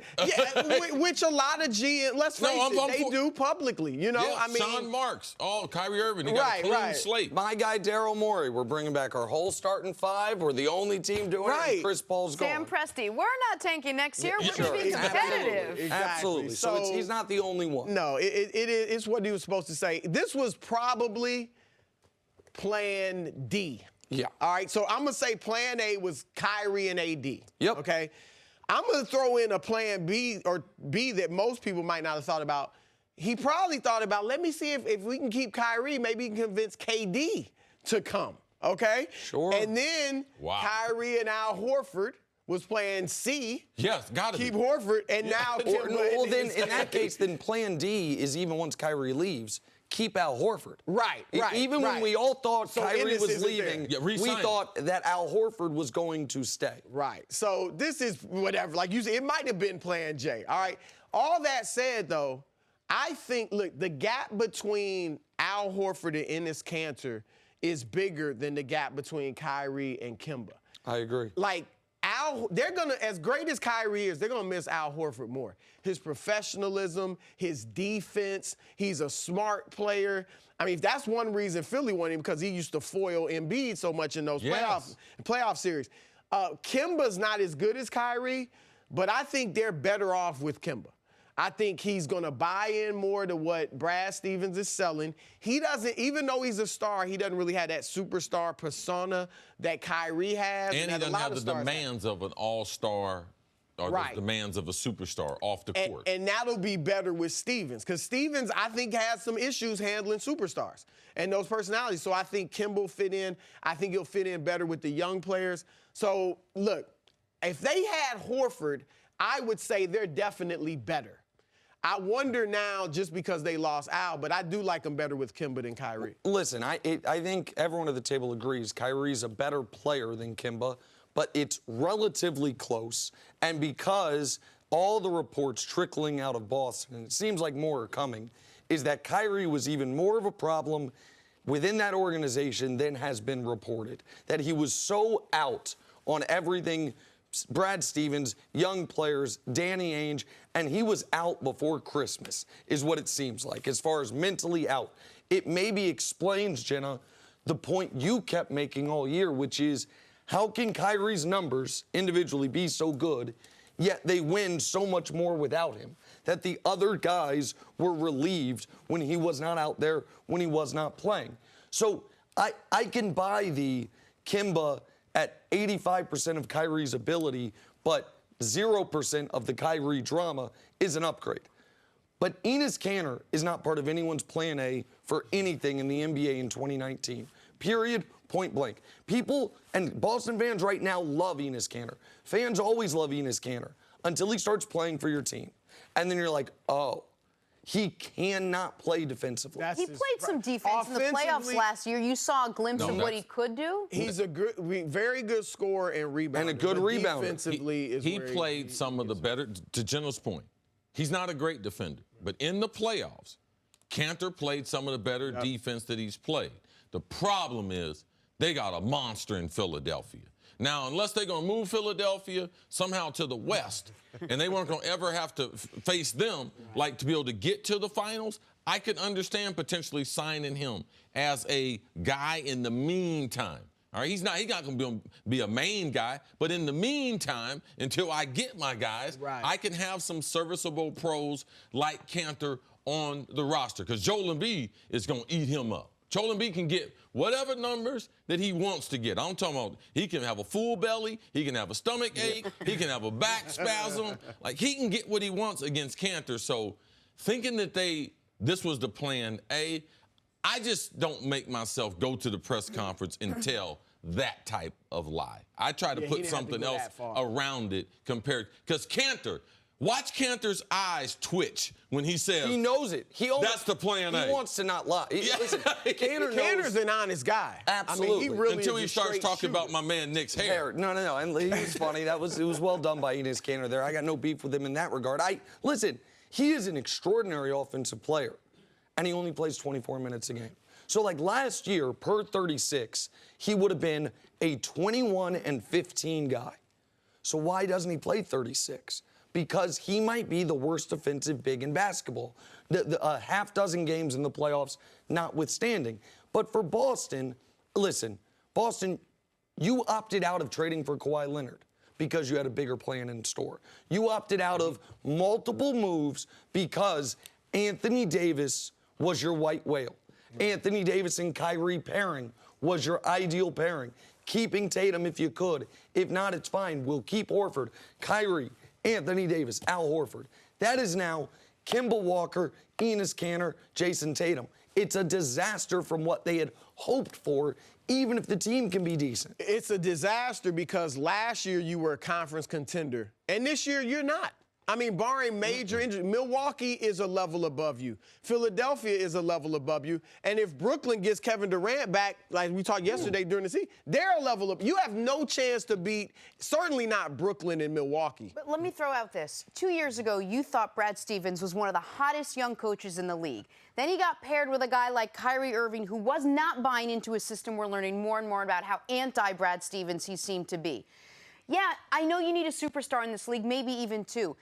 Which a lot of GM, let's face it, they do publicly, you know? Yeah, I mean, Sean Marks, Kyrie Irving, he got a clean slate. My guy, Daryl Morey, we're bringing back our whole starting five. We're the only team doing it, and Chris Paul's gone. Sam Presti, we're not tanking next year. We're going to be competitive. Exactly. Absolutely. So he's not the only one. No, it's what he was supposed to say. This was probably plan D. Yeah. All right, so I'm going to say plan A was Kyrie and AD. Yep. Okay? I'm going to throw in a plan B or B that most people might not have thought about. He probably thought about, let me see if we can keep Kyrie, maybe he can convince KD to come. Okay? Sure. And then Kyrie and Al Horford was playing C. Yes, got to keep Horford, and now well, then in that case, then plan D is even once Kyrie leaves, keep Al Horford. Right. Even when we all thought Kyrie was leaving, we thought that Al Horford was going to stay. Right. So this is whatever. Like you said, it might have been plan J. All right. All that said, though, I think, look, the gap between Al Horford and Enes Kanter is bigger than the gap between Kyrie and Kemba. I agree. Like, they're gonna, as great as Kyrie is, they're gonna miss Al Horford more. His professionalism, his defense, he's a smart player. I mean, that's one reason Philly wanted him, because he used to foil Embiid so much in those playoff series. Kemba's not as good as Kyrie, but I think they're better off with Kemba. I think he's going to buy in more to what Brad Stevens is selling. He doesn't, even though he's a star, he doesn't really have that superstar persona that Kyrie has. And he doesn't have the demands of an all-star or the demands of a superstar off the court. And that'll be better with Stevens, because Stevens, I think, has some issues handling superstars and those personalities. So I think Kemba will fit in. I think he'll fit in better with the young players. So, look, if they had Horford, I would say they're definitely better. I wonder now, just because they lost Al, but I do like them better with Kemba than Kyrie. Listen, I think everyone at the table agrees Kyrie's a better player than Kemba, but it's relatively close. And because all the reports trickling out of Boston, and it seems like more are coming, is that Kyrie was even more of a problem within that organization than has been reported. That he was so out on everything, Brad Stevens, young players, Danny Ainge, and he was out before Christmas, is what it seems like, as far as mentally out. It maybe explains, Jenna, the point you kept making all year, which is, how can Kyrie's numbers individually be so good, yet they win so much more without him? That the other guys were relieved when he was not out there, when he was not playing. So I can buy the Kemba at 85% of Kyrie's ability, but 0% of the Kyrie drama is an upgrade. But Enes Kanter is not part of anyone's plan A for anything in the NBA in 2019. Period, point blank. People and Boston fans right now love Enes Kanter. Fans always love Enes Kanter until he starts playing for your team. And then you're like, oh, he cannot play defensively. He played some defense in the playoffs last year. You saw a glimpse of what he could do. He's a good, very good scorer and rebounder. And a good rebounder. Defensively, he played some of the better, to Jenna's point. He's not a great defender, but in the playoffs, Kanter played some of the better defense that he's played. The problem is they got a monster in Philadelphia. Now, unless they're going to move Philadelphia somehow to the West, and they weren't going to ever have to face them, like to be able to get to the finals, I could understand potentially signing him as a guy in the meantime. All right, he's not going to be a main guy, but in the meantime, until I get my guys, I can have some serviceable pros like Kanter on the roster, because Joel Embiid is going to eat him up. Joel Embiid can get whatever numbers that he wants to get. I'm talking about he can have a full belly, he can have a stomach ache, he can have a back spasm. Like, he can get what he wants against Kanter. So thinking that this was the plan A, I just don't make myself go to the press conference and tell that type of lie. I try to Yeah, he put didn't have to something go else that far. around it compared. Because watch Cantor's eyes twitch when he says, He knows it. That's the plan A. He wants to not lie. Listen, Cantor's an honest guy. Absolutely. I mean, he really until is he a starts straight talking shooter. about my man Nick's hair. No. And he was funny. It was well done by Enes Kanter there. I got no beef with him in that regard. Listen, he is an extraordinary offensive player, and he only plays 24 minutes a game. So, like last year, per 36, he would have been a 21-15 guy. So why doesn't he play 36? Because he might be the worst defensive big in basketball. A half dozen games in the playoffs notwithstanding. But for Boston, listen, Boston, you opted out of trading for Kawhi Leonard because you had a bigger plan in store. You opted out of multiple moves because Anthony Davis was your white whale. Anthony Davis and Kyrie pairing was your ideal pairing. Keeping Tatum if you could. If not, it's fine. We'll keep Horford, Kyrie, Anthony Davis, Al Horford. That is now Kemba Walker, Enes Kanter, Jason Tatum. It's a disaster from what they had hoped for, even if the team can be decent. It's a disaster because last year you were a conference contender, and this year you're not. I mean, barring major injury, Milwaukee is a level above you. Philadelphia is a level above you. And if Brooklyn gets Kevin Durant back, like we talked yesterday during the season, they're a level up. You have no chance to beat, certainly not Brooklyn and Milwaukee. But let me throw out this. 2 years ago, you thought Brad Stevens was one of the hottest young coaches in the league. Then he got paired with a guy like Kyrie Irving, who was not buying into a system. We're learning more and more about how anti-Brad Stevens he seemed to be. Yeah, I know you need a superstar in this league, maybe even two.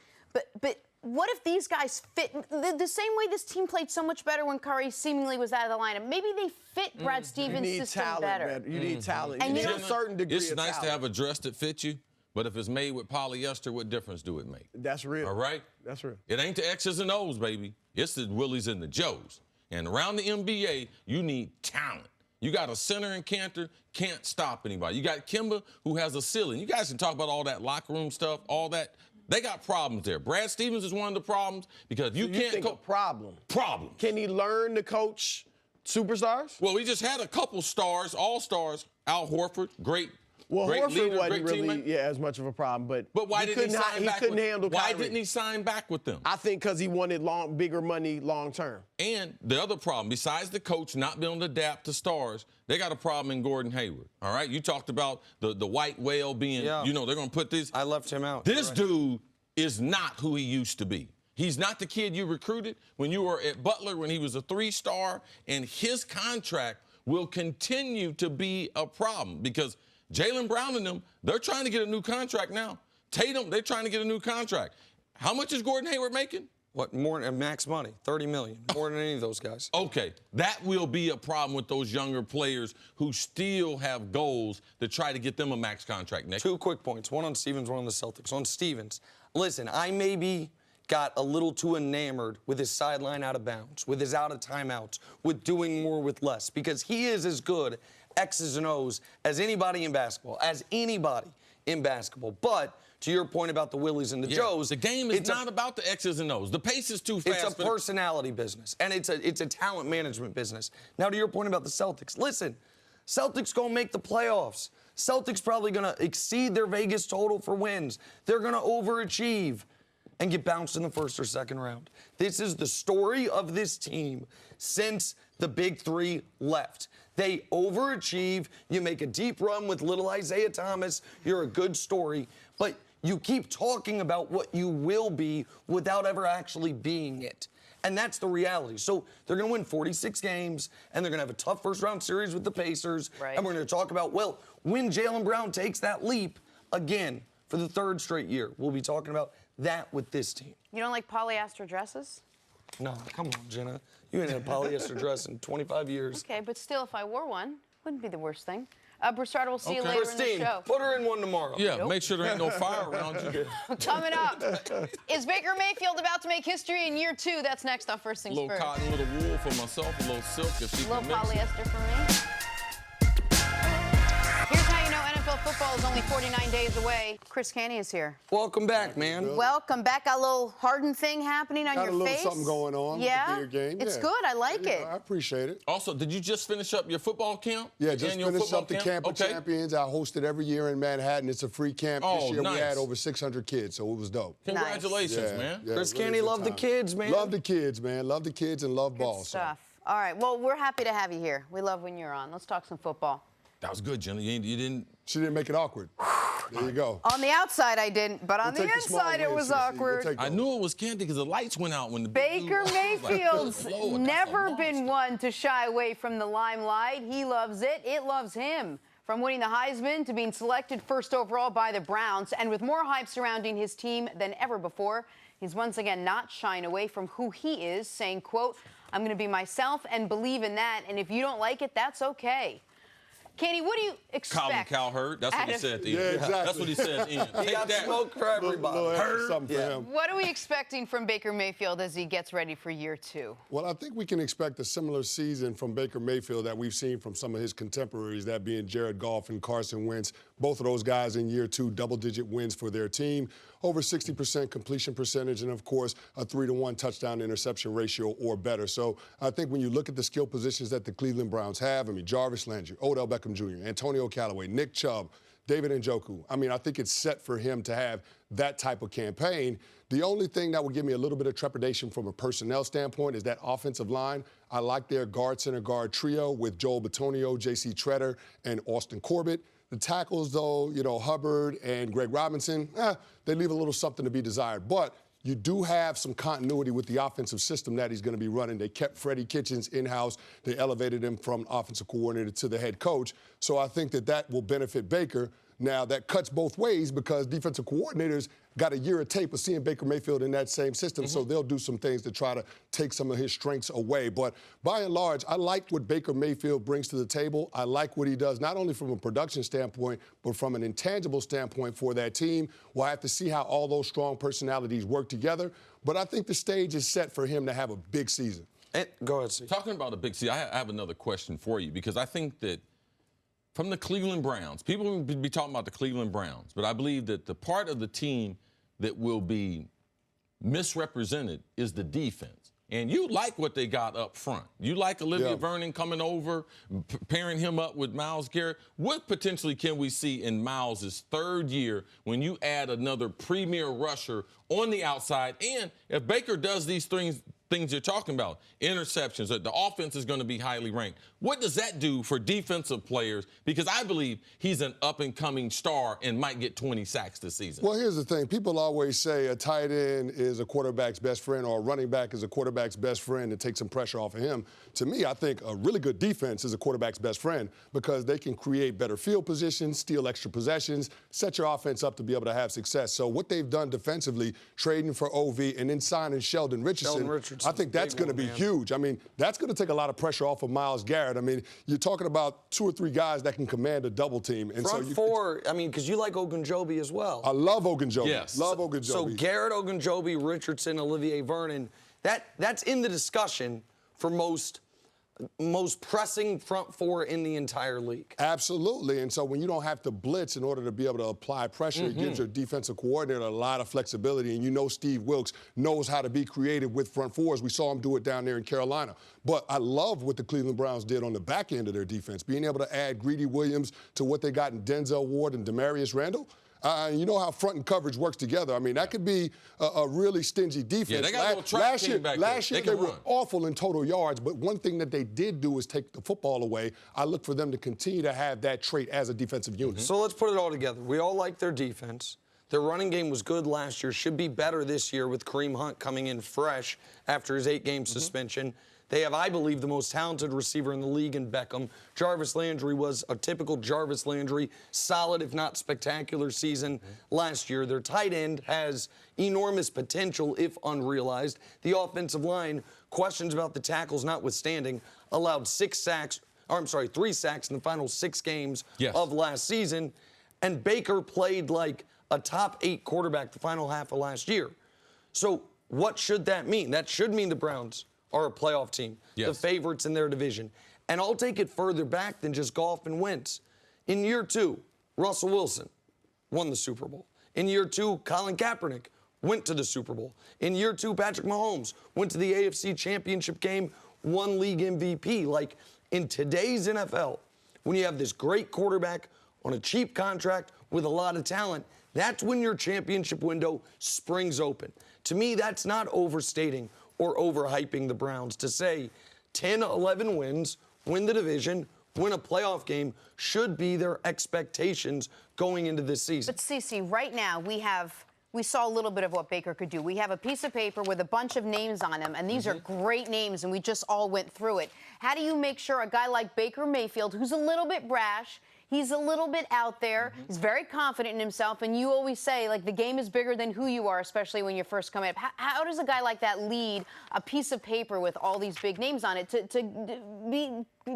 But what if these guys fit the same way this team played so much better when Curry seemingly was out of the lineup? Maybe they fit Brad Stevens' system better. You need talent. And you need a certain degree It's of nice talent. to have a dress that fits you, but if it's made with polyester, what difference do it make? That's real. All right? That's real. It ain't the X's and O's, baby. It's the Willies and the Joes. And around the NBA, you need talent. You got a center in Cantor, can't stop anybody. You got Kemba, who has a ceiling. You guys can talk about all that locker room stuff, all that. They got problems there. Brad Stevens is one of the problems because you can't think a problem. Problem. Can he learn to coach superstars? Well, we just had a couple stars, all-stars. Al Horford, great Horford leader, wasn't great really teammate. as much of a problem, but why didn't he sign back? He couldn't handle Why Kyrie. didn't he sign back with them? I think because he wanted bigger money long term. And the other problem, besides the coach not being able to adapt to stars, they got a problem in Gordon Hayward. All right, you talked about the white whale being, they're going to put this. I left him out. This dude is not who he used to be. He's not the kid you recruited when you were at Butler when he was a 3-star, and his contract will continue to be a problem because Jaylen Brown and them, they're trying to get a new contract now. Tatum, they're trying to get a new contract. How much is Gordon Hayward making? What, more than max money? $30 million, more than any of those guys. Okay, that will be a problem with those younger players who still have goals to try to get them a max contract, Nick. 2 quick points, one on Stevens, one on the Celtics. On Stevens, listen, I maybe got a little too enamored with his sideline out of bounds, with his out of timeouts, with doing more with less, because he is as good X's and O's as anybody in basketball, But to your point about the Willies and the Joes, the game is not about the X's and O's. The pace is too fast. It's a personality business, and it's a talent management business. Now, to your point about the Celtics, listen, Celtics gonna make the playoffs. Celtics probably gonna exceed their Vegas total for wins. They're gonna overachieve and get bounced in the first or second round. This is the story of this team since the Big Three left. They overachieve. You make a deep run with little Isaiah Thomas. You're a good story. But you keep talking about what you will be without ever actually being it. And that's the reality. So they're going to win 46 games, and they're going to have a tough first-round series with the Pacers. Right. And we're going to talk about, well, when Jaylen Brown takes that leap again for the 3rd straight year, we'll be talking about that with this team. You don't like polyester dresses? No, come on, Jenna. You ain't had a polyester dress in 25 years. Okay, but still, if I wore one, wouldn't be the worst thing. Broussard, we'll see you later Christine, in the show. put her in one tomorrow. Yeah, make sure there ain't no fire around you. Coming up, is Baker Mayfield about to make history in year 2? That's next on First Things A little First. cotton, a little wool for myself, a little silk if she A little can mix it. polyester for me. Here's how you know NFL football is only 49 days away. Cris Canny is here. Welcome back, man. Welcome back. Got a little Harden thing happening on Got your a little face. something going on Yeah, with the beer game. it's Yeah. good. I like it. I appreciate it. Also, did you just finish up your football camp? Yeah, just Annual finished football up the Camp of Champions. I host it every year in Manhattan. It's a free camp. Oh, this year nice. we had over 600 kids, so it was dope. Congratulations, Yeah, man. yeah, Cris really Canny, good love the time. kids, man. Love the kids, man. Love the kids and love ball. Good stuff. All right. Well, we're happy to have you here. We love when you're on. Let's talk some football. That was good, Jenna. You didn't. She didn't make it awkward. There you go. On the outside, I didn't, but on We'll the take small inside, it wins, was Cece. We'll awkward. take I those. knew it was candy because the lights went out when the Baker Mayfield's Lord, that's a never been monster. one to shy away from the limelight. He loves it. It loves him. From winning the Heisman to being selected first overall by the Browns, and with more hype surrounding his team than ever before, he's once again not shying away from who he is, saying, quote, "I'm going to be myself and believe in that, and if you don't like it, that's okay." Candy, what do you expect? Colin Cowherd. That's what he said at the end. Yeah, exactly. That's what he said at the end. He Take got that. smoke for everybody. Little extra something for him. What are we expecting from Baker Mayfield as he gets ready for year two? Well, I think we can expect a similar season from Baker Mayfield that we've seen from some of his contemporaries, that being Jared Goff and Carson Wentz. Both of those guys in year two, double-digit wins for their team, over 60% completion percentage, and, of course, a 3-to-1 touchdown-interception ratio or better. So I think when you look at the skill positions that the Cleveland Browns have, I mean, Jarvis Landry, Odell Beckham Jr., Antonio Callaway, Nick Chubb, David Njoku. I mean, I think it's set for him to have that type of campaign. The only thing that would give me a little bit of trepidation from a personnel standpoint is that offensive line. I like their guard-center guard trio with Joel Bitonio, J.C. Tretter, and Austin Corbett. The tackles, though, you know, Hubbard and Greg Robinson, they leave a little something to be desired. But you do have some continuity with the offensive system that he's going to be running. They kept Freddie Kitchens in-house. They elevated him from offensive coordinator to the head coach. So I think that that will benefit Baker. Now, that cuts both ways because defensive coordinators got a year of tape of seeing Baker Mayfield in that same system, so they'll do some things to try to take some of his strengths away. But by and large, I like what Baker Mayfield brings to the table. I like what he does, not only from a production standpoint, but from an intangible standpoint for that team. We'll have to see how all those strong personalities work together. But I think the stage is set for him to have a big season. Go ahead, Steve. Talking about a big C, I have another question for you because I think that from the Cleveland Browns, people will be talking about the Cleveland Browns, but I believe that the part of the team that will be misrepresented is the defense. And you like what they got up front. You like Olivia Vernon coming over, pairing him up with Myles Garrett. What potentially can we see in Myles' third year when you add another premier rusher on the outside? And if Baker does these things you're talking about, interceptions, the offense is going to be highly ranked. What does that do for defensive players? Because I believe he's an up-and-coming star and might get 20 sacks this season. Well, here's the thing. People always say a tight end is a quarterback's best friend or a running back is a quarterback's best friend to take some pressure off of him. To me, I think a really good defense is a quarterback's best friend because they can create better field positions, steal extra possessions, set your offense up to be able to have success. So what they've done defensively, trading for OV and then signing Sheldon Richardson, I think that's going to be huge. I mean, that's going to take a lot of pressure off of Myles Garrett. I mean, you're talking about 2 or 3 guys that can command a double team. And Front four, I mean, because you like Ogunjobi as well. I love Ogunjobi. Yes. Love Ogunjobi. So Garrett, Ogunjobi, Richardson, Olivier Vernon, that's in the discussion for most pressing front four in the entire league. Absolutely. And so when you don't have to blitz in order to be able to apply pressure, it gives your defensive coordinator a lot of flexibility. And you know Steve Wilks knows how to be creative with front fours. We saw him do it down there in Carolina. But I love what the Cleveland Browns did on the back end of their defense, being able to add Greedy Williams to what they got in Denzel Ward and Demarius Randall. You know how front and coverage works together. I mean, that could be a really stingy defense. Yeah, they got a little track team back there. Last year They can were run. awful in total yards, but one thing that they did do is take the football away. I look for them to continue to have that trait as a defensive unit. So let's put it all together. We all like their defense. Their running game was good last year, should be better this year with Kareem Hunt coming in fresh after his 8-game suspension. They have, I believe, the most talented receiver in the league in Beckham. Jarvis Landry was a typical Jarvis Landry, solid if not spectacular season last year. Their tight end has enormous potential if unrealized. The offensive line, questions about the tackles notwithstanding, allowed 3 sacks in the final 6 games of last season. And Baker played like a top 8 quarterback the final half of last year. So what should that mean? That should mean the Browns are a playoff team, the favorites in their division. And I'll take it further back than just Goff and Wentz. In year 2, Russell Wilson won the Super Bowl. In year 2, Colin Kaepernick went to the Super Bowl. In year 2, Patrick Mahomes went to the AFC Championship game, won league MVP. Like, in today's NFL, when you have this great quarterback on a cheap contract with a lot of talent, that's when your championship window springs open. To me, that's not overstating or overhyping the Browns to say 10, 11 wins, win the division, win a playoff game should be their expectations going into this season. But Cece, right now we saw a little bit of what Baker could do. We have a piece of paper with a bunch of names on them, and these are great names, and we just all went through it. How do you make sure a guy like Baker Mayfield, who's a little bit brash, he's a little bit out there, he's very confident in himself, and you always say, like, the game is bigger than who you are, especially when you first come up. How does a guy like that lead a piece of paper with all these big names on it to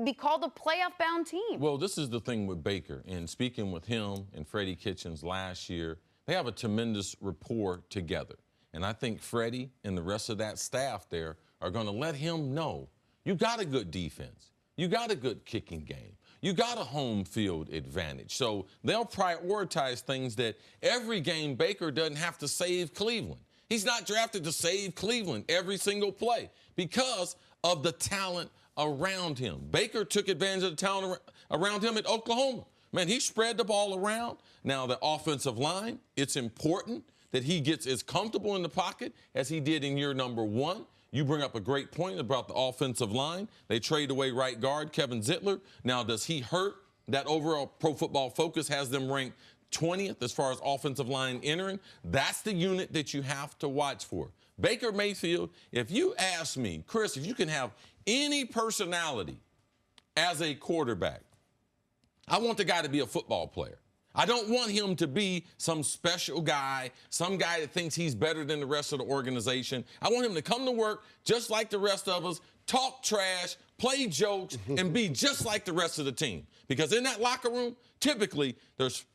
be called a playoff-bound team? Well, this is the thing with Baker, and speaking with him and Freddie Kitchens last year, they have a tremendous rapport together. And I think Freddie and the rest of that staff there are going to let him know, you got a good defense. You got a good kicking game. You got a home field advantage. So they'll prioritize things that every game Baker doesn't have to save Cleveland. He's not drafted to save Cleveland every single play because of the talent around him. Baker took advantage of the talent around him at Oklahoma. Man, he spread the ball around. Now, the offensive line, it's important that he gets as comfortable in the pocket as he did in year number 1. You bring up a great point about the offensive line. They trade away right guard Kevin Zeitler. Now, does he hurt? That overall Pro Football Focus has them ranked 20th as far as offensive line entering. That's the unit that you have to watch for. Baker Mayfield, if you ask me, Chris, if you can have any personality as a quarterback, I want the guy to be a football player. I don't want him to be some special guy, some guy that thinks he's better than the rest of the organization. I want him to come to work just like the rest of us, talk trash, play jokes, and be just like the rest of the team. Because in that locker room, typically there's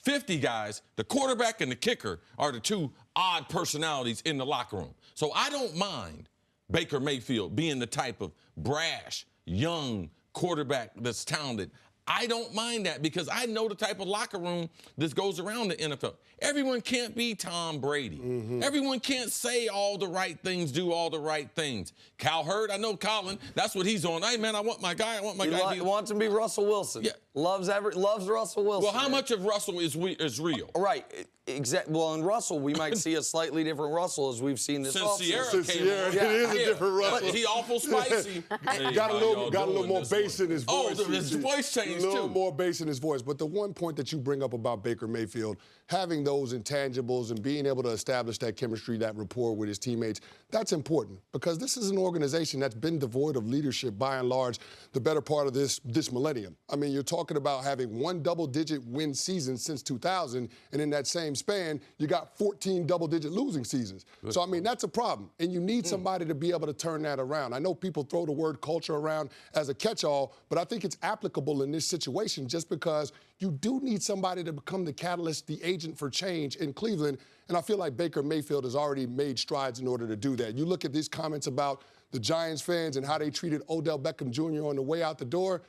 50 guys. The quarterback and the kicker are the two odd personalities in the locker room. So I don't mind Baker Mayfield being the type of brash, young quarterback that's talented. I don't mind that because I know the type of locker room that goes around the NFL. Everyone can't be Tom Brady. Everyone can't say all the right things, do all the right things. Cal Hurd, I know Colin, that's what he's on. Hey, man, I want my guy. I want my guy. He wants to be Russell Wilson. Yeah. Loves Russell Wilson. Well, how much of Russell is real? Right. Exactly. Well, in Russell, we might see a slightly different Russell as we've seen this offseason. Since Sierra, it is a different Russell. But he awful spicy. Got a little more bass in his voice. Oh, his voice changed too. A little more bass in his voice. But the one point that you bring up about Baker Mayfield, having those intangibles and being able to establish that chemistry, that rapport with his teammates, that's important because this is an organization that's been devoid of leadership by and large the better part of this millennium. I mean, you're talking about having one double-digit win season since 2000, and in that same span, you got 14 double-digit losing seasons. So, I mean, that's a problem, and you need somebody to be able to turn that around. I know people throw the word culture around as a catch-all, but I think it's applicable in this situation just because you do need somebody to become the catalyst, the agent for change in Cleveland, and I feel like Baker Mayfield has already made strides in order to do that. You look at these comments about the Giants fans and how they treated Odell Beckham Jr. on the way out the door.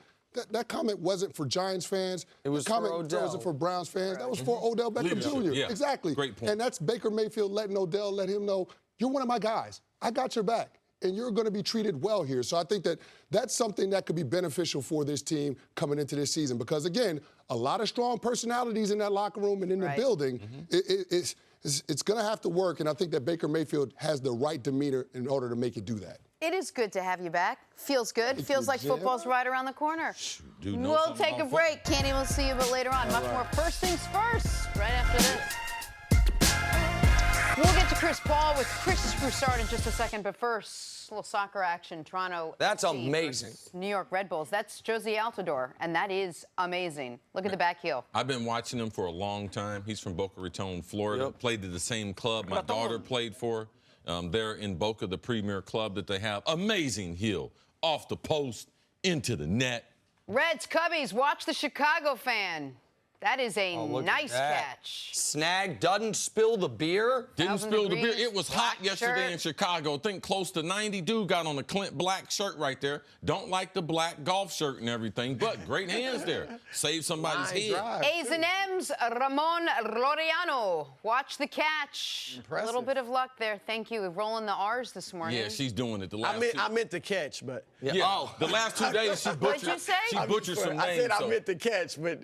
That comment wasn't for Giants fans. It was for Odell. Wasn't for Browns fans. Right. That was for Odell Beckham Jr. Yeah. Exactly. Great point. And that's Baker Mayfield letting Odell let him know, you're one of my guys. I got your back. And you're going to be treated well here. So I think that that's something that could be beneficial for this team coming into this season. Because, again, a lot of strong personalities in that locker room and in the building. It's going to have to work. And I think that Baker Mayfield has the right demeanor in order to make it do that. It is good to have you back. Feels good. Feels like football's right around the corner. We'll take a break. Can't even see you, but later on. Much more First Things First right after this. We'll get to Chris Paul with Chris Broussard in just a second, but first, a little soccer action. Toronto. That's amazing. New York Red Bulls. That's Josie Altidore, and that is amazing. Look at the back heel. I've been watching him for a long time. He's from Boca Raton, Florida. Played at the same club my daughter played for. They're in Boca, the premier club that they have. Amazing heel. Off the post, into the net. Reds, Cubbies, watch the Chicago fan. That is a look at nice that. catch. Snag, doesn't spill the beer. Didn't 1,000 spill the beer. degrees, It was black hot yesterday shirt. in Chicago. I think close to 90. Dude got on a Clint black shirt right there. Don't like the black golf shirt and everything, but great hands there. Save somebody's Line head. drive, A's and M's, Ramon Laureano. Watch the catch. Impressive. A little bit of luck there. Thank you. We're rolling the R's this morning. Yeah, she's doing it. The last I meant to catch, but yeah. The last 2 days she butchered. What'd you say? She butchered some I names. said I so- meant to catch, but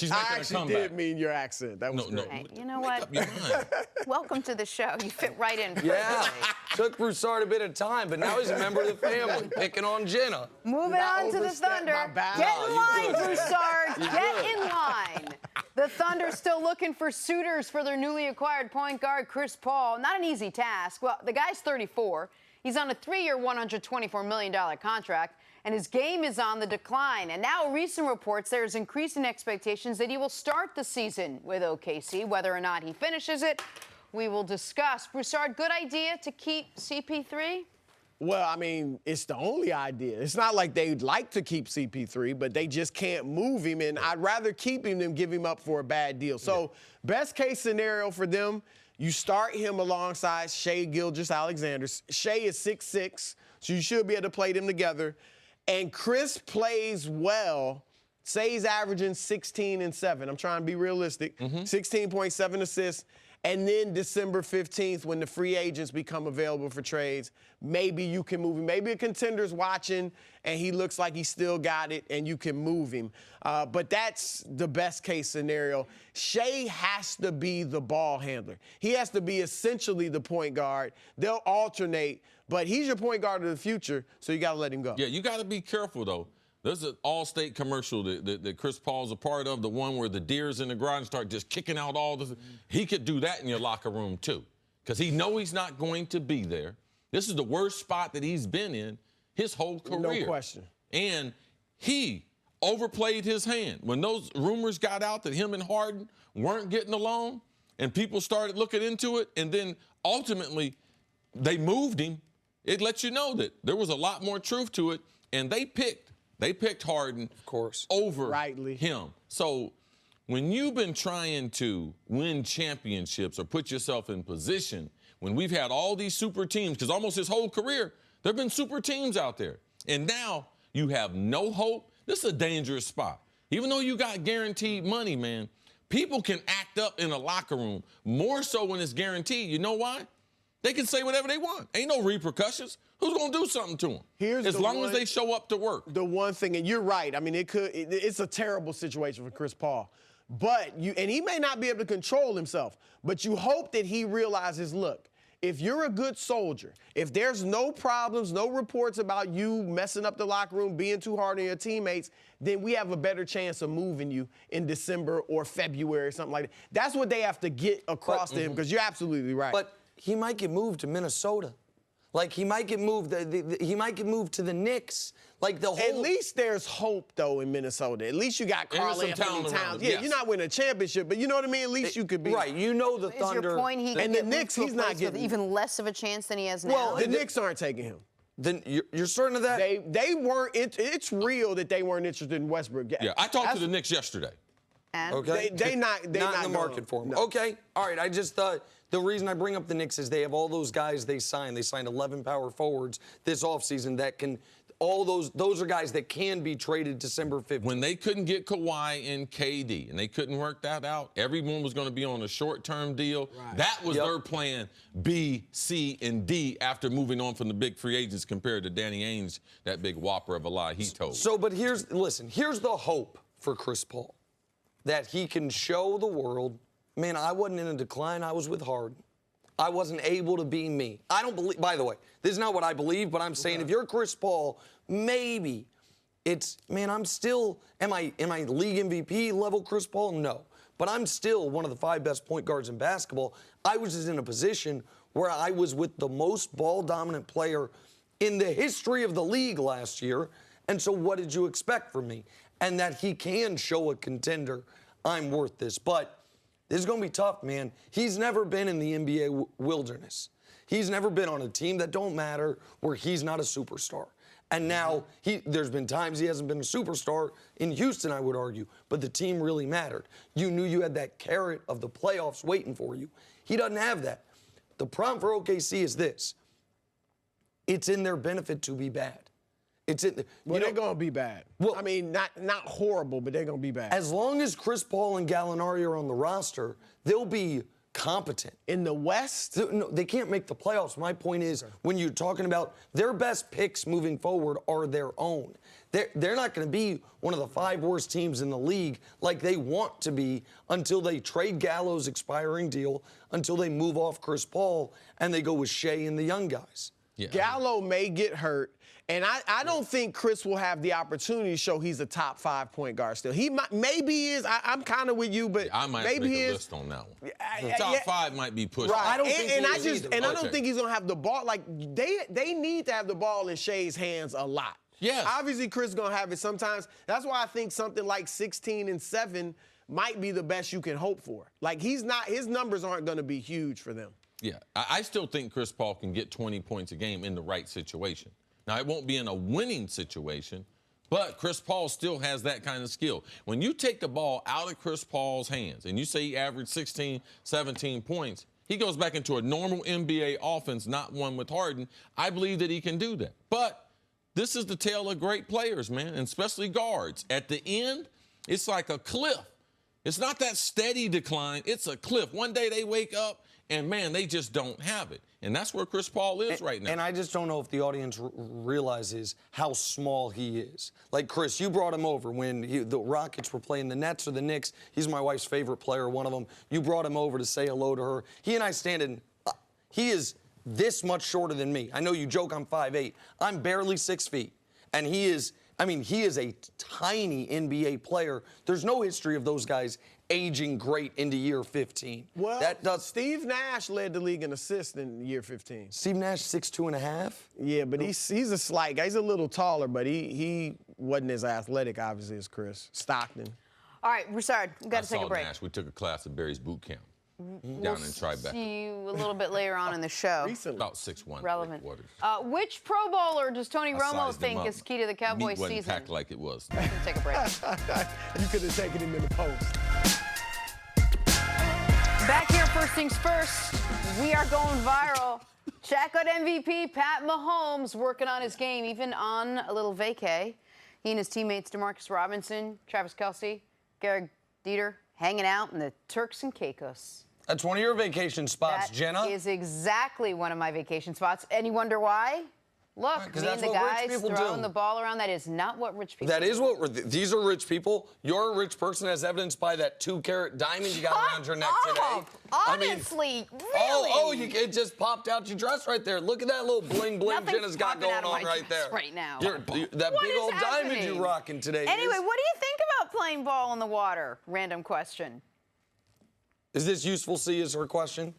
She's I making a actually comeback. did mean your accent. That was No, great. Hey, you know Make what? up your mind. Welcome to the show. You fit right in. Yeah. perfectly. Took Broussard a bit of time, but now he's a member of the family, picking on Jenna. Moving Not on to the overstep Thunder. my bounds. Get No, in you line, good. Broussard. Get in line. The Thunder still looking for suitors for their newly acquired point guard, Chris Paul. Not an easy task. Well, the guy's 34. He's on a 3-year, $124 million contract, and his game is on the decline. And now, recent reports, there's increasing expectations that he will start the season with OKC. Whether or not he finishes it, we will discuss. Broussard, good idea to keep CP3? Well, I mean, it's the only idea. It's not like they'd like to keep CP3, but they just can't move him, and I'd rather keep him than give him up for a bad deal. So, best case scenario for them, you start him alongside Shai Gilgeous-Alexander. Shai is 6'6", so you should be able to play them together. And Chris plays well. Say he's averaging 16 and 7. I'm trying to be realistic. 16.7 assists. And then December 15th, when the free agents become available for trades, maybe you can move him. Maybe a contender's watching and he looks like he still got it and you can move him. But that's the best case scenario. Shai has to be the ball handler. He has to be essentially the point guard. They'll alternate, but he's your point guard of the future, so you got to let him go. Yeah, you got to be careful, though. There's an All-State commercial that Chris Paul's a part of, the one where the deers in the garage start just kicking out all the... He could do that in your locker room, too, because he knows he's not going to be there. This is the worst spot that he's been in his whole career. No question. And he overplayed his hand. When those rumors got out that him and Harden weren't getting along and people started looking into it, and then ultimately they moved him, it lets you know that there was a lot more truth to it, and they picked Harden, of course, over Rightly. him. So when you've been trying to win championships or put yourself in position, when we've had all these super teams, because almost his whole career, there have been super teams out there, and now you have no hope, this is a dangerous spot. Even though you got guaranteed money, man, people can act up in a locker room, more so when it's guaranteed. You know why? They can say whatever they want. Ain't no repercussions. Who's going to do something to them? As long as they show up to work. The one thing, and you're right, I mean, it's a terrible situation for Chris Paul. But and he may not be able to control himself, but you hope that he realizes, look, if you're a good soldier, if there's no problems, no reports about you messing up the locker room, being too hard on your teammates, then we have a better chance of moving you in December or February or something like that. That's what they have to get across to him, because you're absolutely right. But he might get moved to Minnesota. Like, he might get moved. He might get moved to the Knicks. Like, the whole. At least there's hope, though, in Minnesota. At least you got Karl some Anthony talent around Towns. him, Yeah, yes. you're not winning a championship, but you know what I mean? At least you could be. Right, you know the Is Thunder. your point he And can the get moved Knicks, to a he's not place with getting- even less of a chance than he has now? Well, The Knicks aren't taking him. Then you're certain of that? They weren't. It's real that they weren't interested in Westbrook. Yeah, I talked to the Knicks yesterday. And? Okay. They not in the gonna- market for him. no. Okay. All right. I just thought the reason I bring up the Knicks is they have all those guys they signed. They signed 11 power forwards this offseason that can. All those are guys that can be traded December 15th. When they couldn't get Kawhi and KD, and they couldn't work that out, everyone was going to be on a short-term deal. Right. That was their plan B, C, and D after moving on from the big free agents compared to Danny Ainge, that big whopper of a lie he told. So, but here's the hope for Chris Paul, that he can show the world, man, I wasn't in a decline. I was with Harden. I wasn't able to be me. I don't believe, by the way, this is not what I believe, but I'm saying if you're Chris Paul, maybe it's, man, I'm still, am I league MVP level Chris Paul? No. But I'm still one of the 5 best point guards in basketball. I was just in a position where I was with the most ball-dominant player in the history of the league last year. And so what did you expect from me? And that he can show a contender, I'm worth this. But this is going to be tough, man. He's never been in the NBA wilderness. He's never been on a team that don't matter where he's not a superstar. And now there's been times he hasn't been a superstar in Houston, I would argue, but the team really mattered. You knew you had that carrot of the playoffs waiting for you. He doesn't have that. The problem for OKC is this. It's in their benefit to be bad. They're going to be bad. Well, I mean, not horrible, but they're going to be bad. As long as Chris Paul and Gallinari are on the roster, they'll be competent. In the West? No, they can't make the playoffs. My point is, when you're talking about their best picks moving forward are their own. They're not going to be one of the 5 worst teams in the league like they want to be until they trade Gallo's expiring deal, until they move off Chris Paul, and they go with Shea and the young guys. Yeah. Gallo may get hurt, and I don't think Chris will have the opportunity to show he's a top 5 point guard still. He maybe he is. I'm kind of with you, but I might maybe make he a is. list on that one. Top 5 might be pushed. Right. I don't think he is either. I don't think he's gonna have the ball. Like they need to have the ball in Shea's hands a lot. Yes. Obviously, Chris is gonna have it sometimes. That's why I think something like 16-7 might be the best you can hope for. Like his numbers aren't gonna be huge for them. Yeah, I still think Chris Paul can get 20 points a game in the right situation. Now, it won't be in a winning situation, but Chris Paul still has that kind of skill. When you take the ball out of Chris Paul's hands and you say he averaged 16, 17 points, he goes back into a normal NBA offense, not one with Harden. I believe that he can do that. But this is the tale of great players, man, and especially guards. At the end, it's like a cliff. It's not that steady decline. It's a cliff. One day they wake up, and, man, they just don't have it. And that's where Chris Paul is right now. And I just don't know if the audience realizes how small he is. Like, Chris, you brought him over when the Rockets were playing the Nets or the Knicks. He's my wife's favorite player, one of them. You brought him over to say hello to her. He and I stand in he is this much shorter than me. I know you joke I'm 5'8". I'm barely 6 feet. And he is a tiny NBA player. There's no history of those guys aging great into year 15. Well, Steve Nash led the league in assists in year 15. Steve Nash, 6'2.5"? Yeah, but he's a slight guy. He's a little taller, but he wasn't as athletic, obviously, as Chris Stockton. All right, Broussard, we've got to take a break. Nash. We took a class at Barry's boot camp down in Tribeca. See you a little bit later on in the show. Recently. About 6'1". Relevant. Quarters. Which Pro Bowler does Tony I Romo sized him think up. is key to the Cowboys Meat wasn't season? packed like it was. We're gonna take a break. You could have taken him in the post. Back here, first things first, we are going viral. Check out MVP Pat Mahomes working on his game, even on a little vacay. He and his teammates DeMarcus Robinson, Travis Kelce, Garrett Dieter hanging out in the Turks and Caicos. That's one of your vacation spots, Jenna. That is exactly one of my vacation spots. And you wonder why? Look, me and the guys throwing the ball around, that is not what rich people do. That is what these are rich people. You're a rich person, as evidenced by that 2-carat diamond you got around your neck today. Honestly, really? It just popped out your dress right there. Look at that little bling Jenna's got going on right there. Right now. That What big is old diamond happening? you're rocking today. Anyway, what do you think about playing ball in the water? Random question. Is this useful, C, is her question?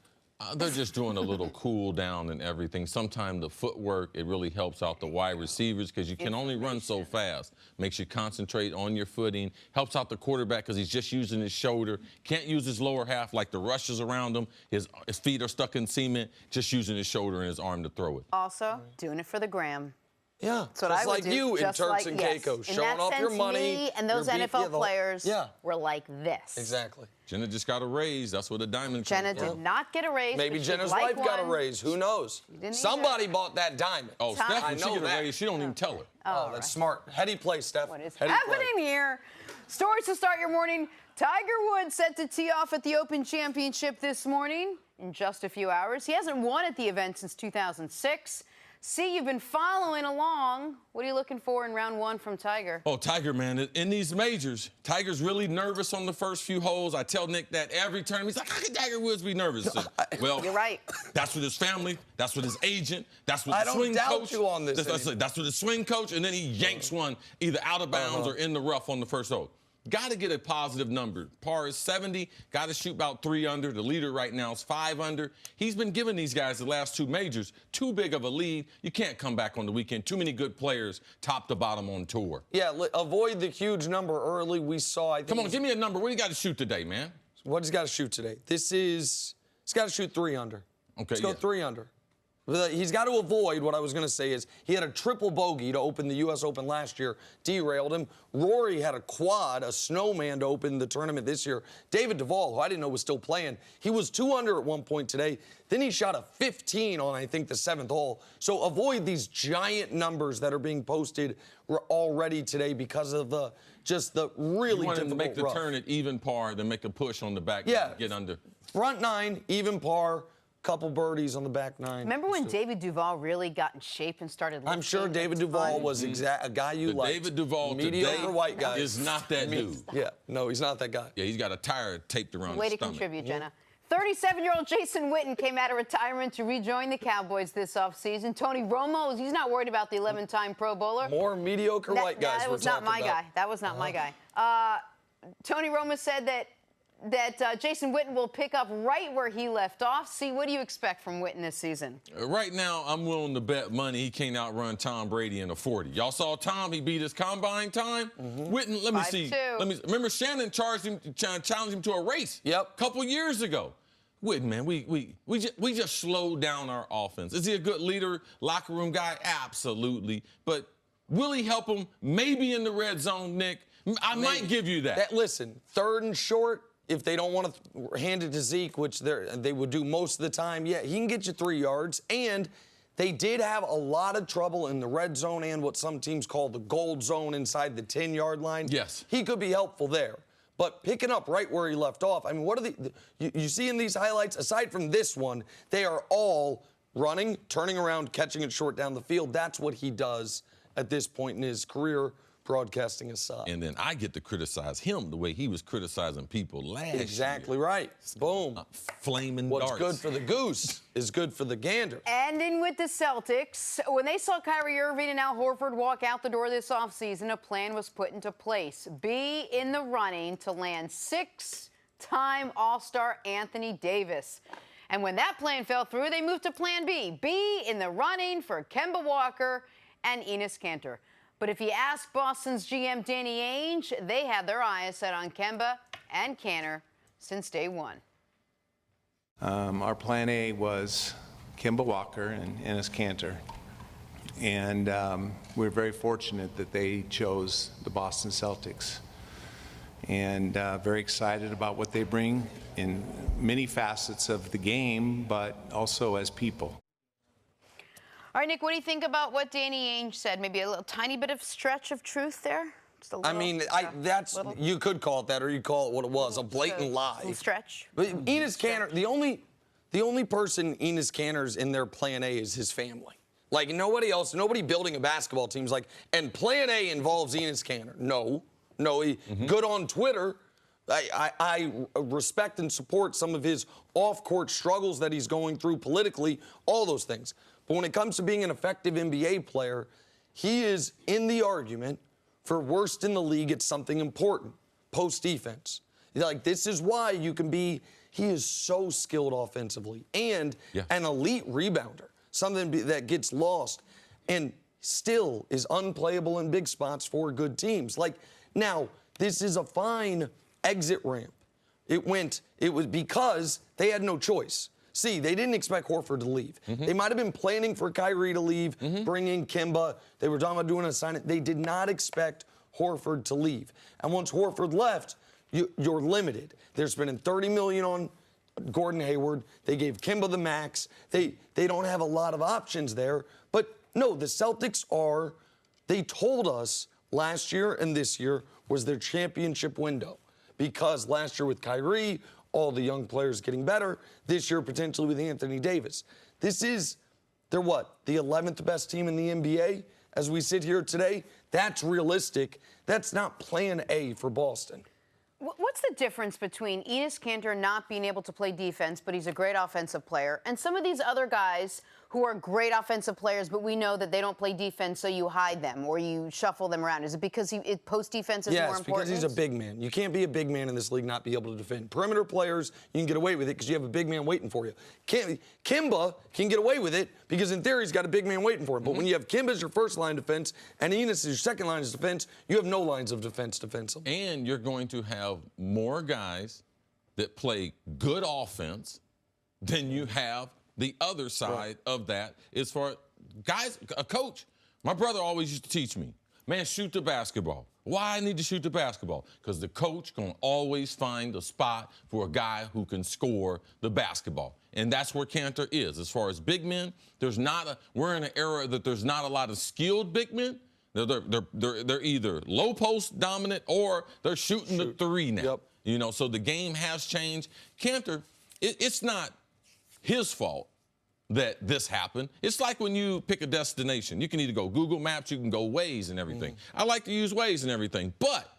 They're just doing a little cool down and everything. Sometimes the footwork, it really helps out the wide receivers because you can only run so fast. Makes you concentrate on your footing. Helps out the quarterback because he's just using his shoulder. Can't use his lower half like the rushers around him. His feet are stuck in cement. Just using his shoulder and his arm to throw it. Also, doing it for the gram. Yeah, That's what I would like do. you in Just Turks like, and Caicos, in showing that off your sense, money. Me and those NFL players were like this. Exactly. Jenna just got a raise. That's what a diamond Jenna did not get a raise. Maybe but Jenna's she'd wife like got a one. raise. Who knows? Somebody bought that diamond. Oh, Steph, when she know get a that. raise, she don't even tell her. Oh, that's smart. Heady play, Steph. What is Heady happening play. here? Stories to start your morning. Tiger Woods set to tee off at the Open Championship this morning in just a few hours. He hasn't won at the event since 2006. See, you've been following along. What are you looking for in round one from Tiger? Oh, Tiger, man, in these majors, Tiger's really nervous on the first few holes. I tell Nick that every time. He's like, how can Tiger Woods be nervous? Well, you're right. That's with his family. That's with his agent. That's with the swing coach. I don't doubt you on this. That's with his swing coach, and then he yanks one either out of bounds or in the rough on the first hole. Got to get a positive number. Par is 70. Got to shoot about 3 under. The leader right now is 5 under. He's been giving these guys the last 2 majors too big of a lead. You can't come back on the weekend. Too many good players, top to bottom on tour. Yeah, avoid the huge number early. We saw. Come on, give me a number. What do you got to shoot today, man? What he's got to shoot today? He's got to shoot 3 under. Okay, Let's go 3 under. He's got to avoid, what I was going to say is, he had a triple bogey to open the U.S. Open last year, derailed him. Rory had a quad, a snowman to open the tournament this year. David Duval, who I didn't know was still playing, he was 2 under at one point today. Then he shot a 15 on, I think, the 7th hole. So avoid these giant numbers that are being posted already today because of the really difficult to make the rough. turn at even par, then make a push on the back. Yeah. Get under. Front 9, even par. Couple birdies on the back 9. Remember when David Duval really got in shape and started lifting? I'm sure David Duval was a guy you liked. David Duval mediocre today white guy is not that dude. Yeah, no, he's not that guy. Yeah, he's got a tire taped around Way his to stomach. contribute, Jenna. 37-year-old Jason Witten came out of retirement to rejoin the Cowboys this offseason. Tony Romo, he's not worried about the 11-time Pro Bowler. More mediocre white guys. That was not my guy. That was not my guy. Tony Romo said that Jason Witten will pick up right where he left off. See, what do you expect from Witten this season? Right now, I'm willing to bet money he can't outrun Tom Brady in a 40. Y'all saw Tom, he beat his combine time. Witten, let me see. Remember Shannon challenged him to a race. Yep. A couple years ago. Witten, man, we just slowed down our offense. Is he a good leader, locker room guy? Absolutely. But will he help him? Maybe in the red zone, Nick. I might give you that. Listen, 3rd and short. If they don't want to hand it to Zeke, which they would do most of the time, yeah, he can get you 3 yards. And they did have a lot of trouble in the red zone and what some teams call the gold zone inside the 10-yard line. Yes. He could be helpful there. But picking up right where he left off, I mean, what are you see in these highlights, aside from this one, they are all running, turning around, catching it short down the field. That's what he does at this point in his career, broadcasting aside. And then I get to criticize him the way he was criticizing people last year. Exactly right. Boom. Flaming What's darts. good for the goose is good for the gander. And in with the Celtics, when they saw Kyrie Irving and Al Horford walk out the door this offseason, a plan was put into place. Be in the running to land 6-time All-Star Anthony Davis. And when that plan fell through, they moved to plan B. Be in the running for Kemba Walker and Enes Kanter. But if you ask Boston's GM Danny Ainge, they have their eyes set on Kemba and Kanter since day one. Our plan A was Kemba Walker and Enes Kanter. And we're very fortunate that they chose the Boston Celtics. And very excited about what they bring in many facets of the game, but also as people. All right, Nick, what do you think about what Danny Ainge said? Maybe a little tiny bit of stretch of truth there? Just a little, I mean, you could call it that, or you call it what it was, a blatant lie. Little stretch. But Enes Kanter, the only person Enes Kanter's in their plan A is his family. Like nobody else, nobody building a basketball team's like, and plan A involves Enes Kanter. No, he good on Twitter. I respect and support some of his off-court struggles that he's going through politically, all those things. But when it comes to being an effective NBA player, he is in the argument for worst in the league at something important, post defense. Like, this is why you can be, he is so skilled offensively and an elite rebounder, something that gets lost and still is unplayable in big spots for good teams. Like, now, this is a fine exit ramp. It was because they had no choice. See, they didn't expect Horford to leave. They might have been planning for Kyrie to leave, bring in Kemba. They were talking about doing an assignment. They did not expect Horford to leave. And once Horford left, you're limited. They're spending $30 million on Gordon Hayward. They gave Kemba the max. They don't have a lot of options there. But no, the Celtics they told us last year and this year was their championship window. Because last year with Kyrie, all the young players getting better. This year, potentially with Anthony Davis. They're what? The 11th best team in the NBA as we sit here today? That's realistic. That's not plan A for Boston. What's the difference between Enes Kanter not being able to play defense, but he's a great offensive player, and some of these other guys who are great offensive players, but we know that they don't play defense, so you hide them or you shuffle them around? Is it because post defense is more important? Yes, because he's a big man. You can't be a big man in this league not be able to defend. Perimeter players, you can get away with it because you have a big man waiting for you. Kimba can get away with it because in theory he's got a big man waiting for him. But when you have Kimba as your first line defense and Enes as your second line of defense, you have no lines of defense defensively. And you're going to have more guys that play good offense than you have the other side of that is for guys, a coach. My brother always used to teach me, man, shoot the basketball. Why I need to shoot the basketball? Because the coach can always find a spot for a guy who can score the basketball. And that's where Cantor is. As far as big men, we're in an era that there's not a lot of skilled big men. They're either low post dominant or they're shooting the three now. Yep. You know, so the game has changed. Cantor, it's not his fault that this happened. It's like when you pick a destination. You can either go Google Maps, you can go Waze and everything. I like to use Waze and everything. But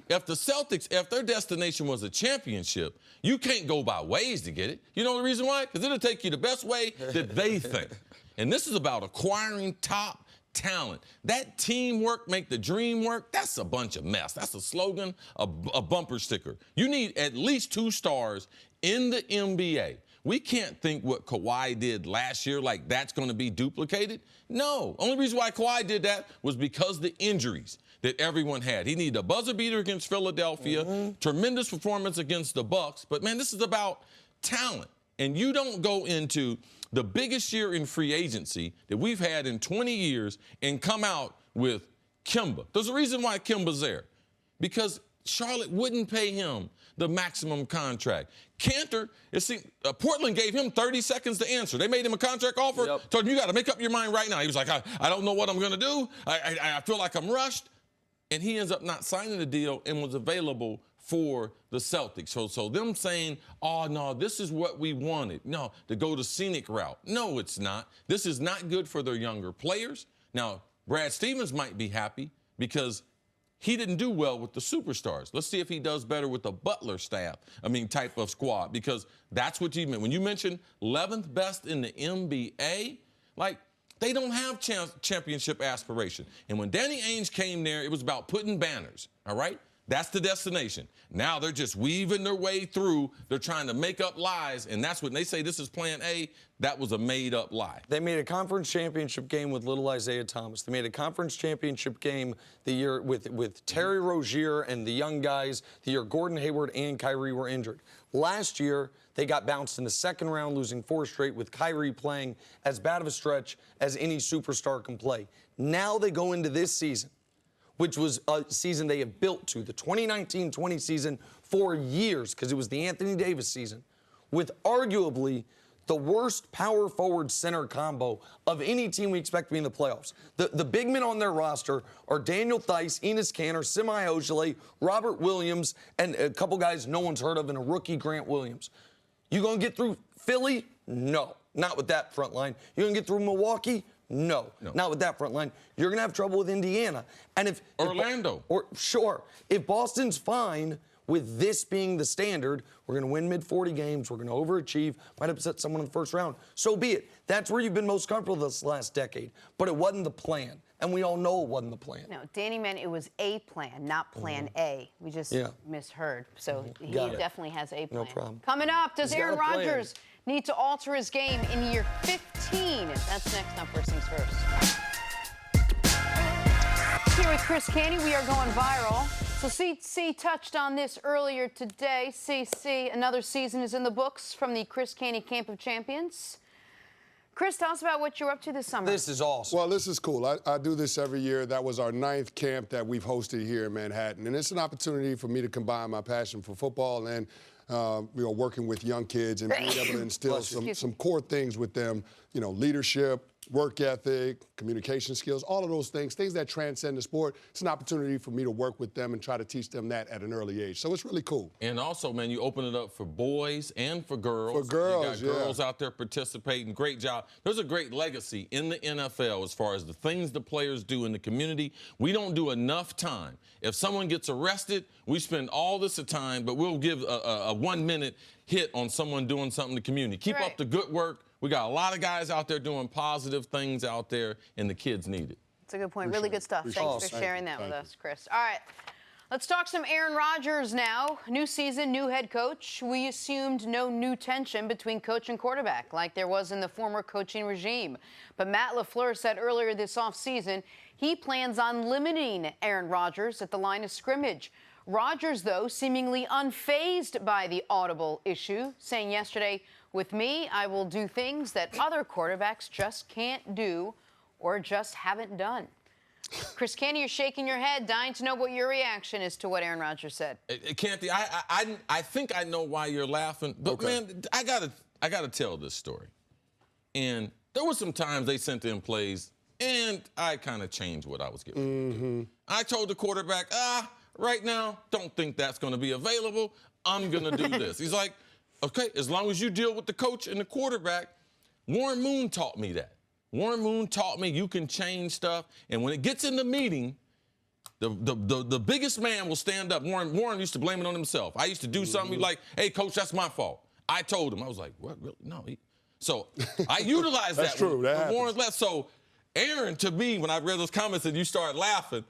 if the Celtics, if their destination was a championship, you can't go by Waze to get it. You know the reason why? Because it'll take you the best way that they think. And this is about acquiring top talent. That teamwork make the dream work, that's a bunch of mess. That's a slogan, a bumper sticker. You need at least 2 stars in the NBA. We can't think what Kawhi did last year like that's going to be duplicated. No. Only reason why Kawhi did that was because the injuries that everyone had. He needed a buzzer beater against Philadelphia, tremendous performance against the Bucks. But, man, this is about talent. And you don't go into the biggest year in free agency that we've had in 20 years and come out with Kemba. There's a reason why Kemba's there. Because Charlotte wouldn't pay him the maximum contract. Cantor, Portland gave him 30 seconds to answer. They made him a contract offer, told him, you got to make up your mind right now. He was like, I don't know what I'm going to do. I feel like I'm rushed. And he ends up not signing the deal and was available for the Celtics. So them saying, oh, no, this is what we wanted. No, to go the scenic route. No, it's not. This is not good for their younger players. Now, Brad Stevens might be happy because he didn't do well with the superstars. Let's see if he does better with the Butler type of squad, because that's what you meant. When you mentioned 11th best in the NBA, they don't have championship aspiration. And when Danny Ainge came there, it was about putting banners, all right? That's the destination. Now they're just weaving their way through. They're trying to make up lies, and that's when they say this is plan A. That was a made-up lie. They made a conference championship game with little Isaiah Thomas. They made a conference championship game the year with Terry Rozier and the young guys, the year Gordon Hayward and Kyrie were injured. Last year, they got bounced in the second round, losing 4 straight with Kyrie playing as bad of a stretch as any superstar can play. Now they go into this season, which was a season they have built to, the 2019-20 season, for years, because it was the Anthony Davis season, with arguably the worst power forward center combo of any team we expect to be in the playoffs. The big men on their roster are Daniel Theis, Enes Kanter, Semi Ojeleye, Robert Williams, and a couple guys no one's heard of, and a rookie, Grant Williams. You gonna get through Philly? No, not with that front line. You gonna get through Milwaukee? No, not with that front line. You're going to have trouble with Indiana. And if Orlando. If Boston's fine with this being the standard, we're going to win mid-40 games, we're going to overachieve, might upset someone in the first round. So be it. That's where you've been most comfortable this last decade. But it wasn't the plan. And we all know it wasn't the plan. No, Danny meant it was a plan, not plan A. We just misheard. So he definitely has a plan. No problem. Coming up, does Aaron Rodgers need to alter his game in year 15? That's next on First Things First. Here with Chris Canty, we are going viral. So CC touched on this earlier today. CC, another season is in the books from the Chris Canty Camp of Champions. Chris, tell us about what you're up to this summer. This is awesome. Well, this is cool. I do this every year. That was our 9th camp that we've hosted here in Manhattan. And it's an opportunity for me to combine my passion for football and working with young kids and being able to instill some core things with them, leadership, work ethic, communication skills, all of those things that transcend the sport. It's an opportunity for me to work with them and try to teach them that at an early age. So it's really cool. And also, man, you open it up for boys and for girls. For girls, you got girls out there participating. Great job. There's a great legacy in the NFL as far as the things the players do in the community. We don't do enough time. If someone gets arrested, we spend all this time, but we'll give a 1-minute hit on someone doing something in the community. Keep up the good work. We got a lot of guys out there doing positive things out there, and the kids need it. That's a good point. Really good stuff. Thanks for sharing that with us, Chris. All right, let's talk some Aaron Rodgers now. New season, new head coach. We assumed no new tension between coach and quarterback like there was in the former coaching regime. But Matt LaFleur said earlier this offseason he plans on limiting Aaron Rodgers at the line of scrimmage. Rodgers, though, seemingly unfazed by the audible issue, saying yesterday, With me, I will do things that other quarterbacks just can't do or just haven't done. Chris Canty, you're shaking your head, dying to know what your reaction is to what Aaron Rodgers said. Canty, I think I know why you're laughing, but man, I gotta tell this story. And there were some times they sent in plays, and I kind of changed what I was giving. I told the quarterback, right now, don't think that's going to be available. I'm going to do this. He's like, okay, as long as you deal with the coach and the quarterback. Warren Moon taught me that. Warren Moon taught me you can change stuff, and when it gets in the meeting, the biggest man will stand up. Warren used to blame it on himself. I used to do something, he'd be like, hey, coach, that's my fault. I told him. I was like, what, really? No. So I utilized that. That's true. That Warren's left. So Aaron, to me, when I read those comments and you start laughing,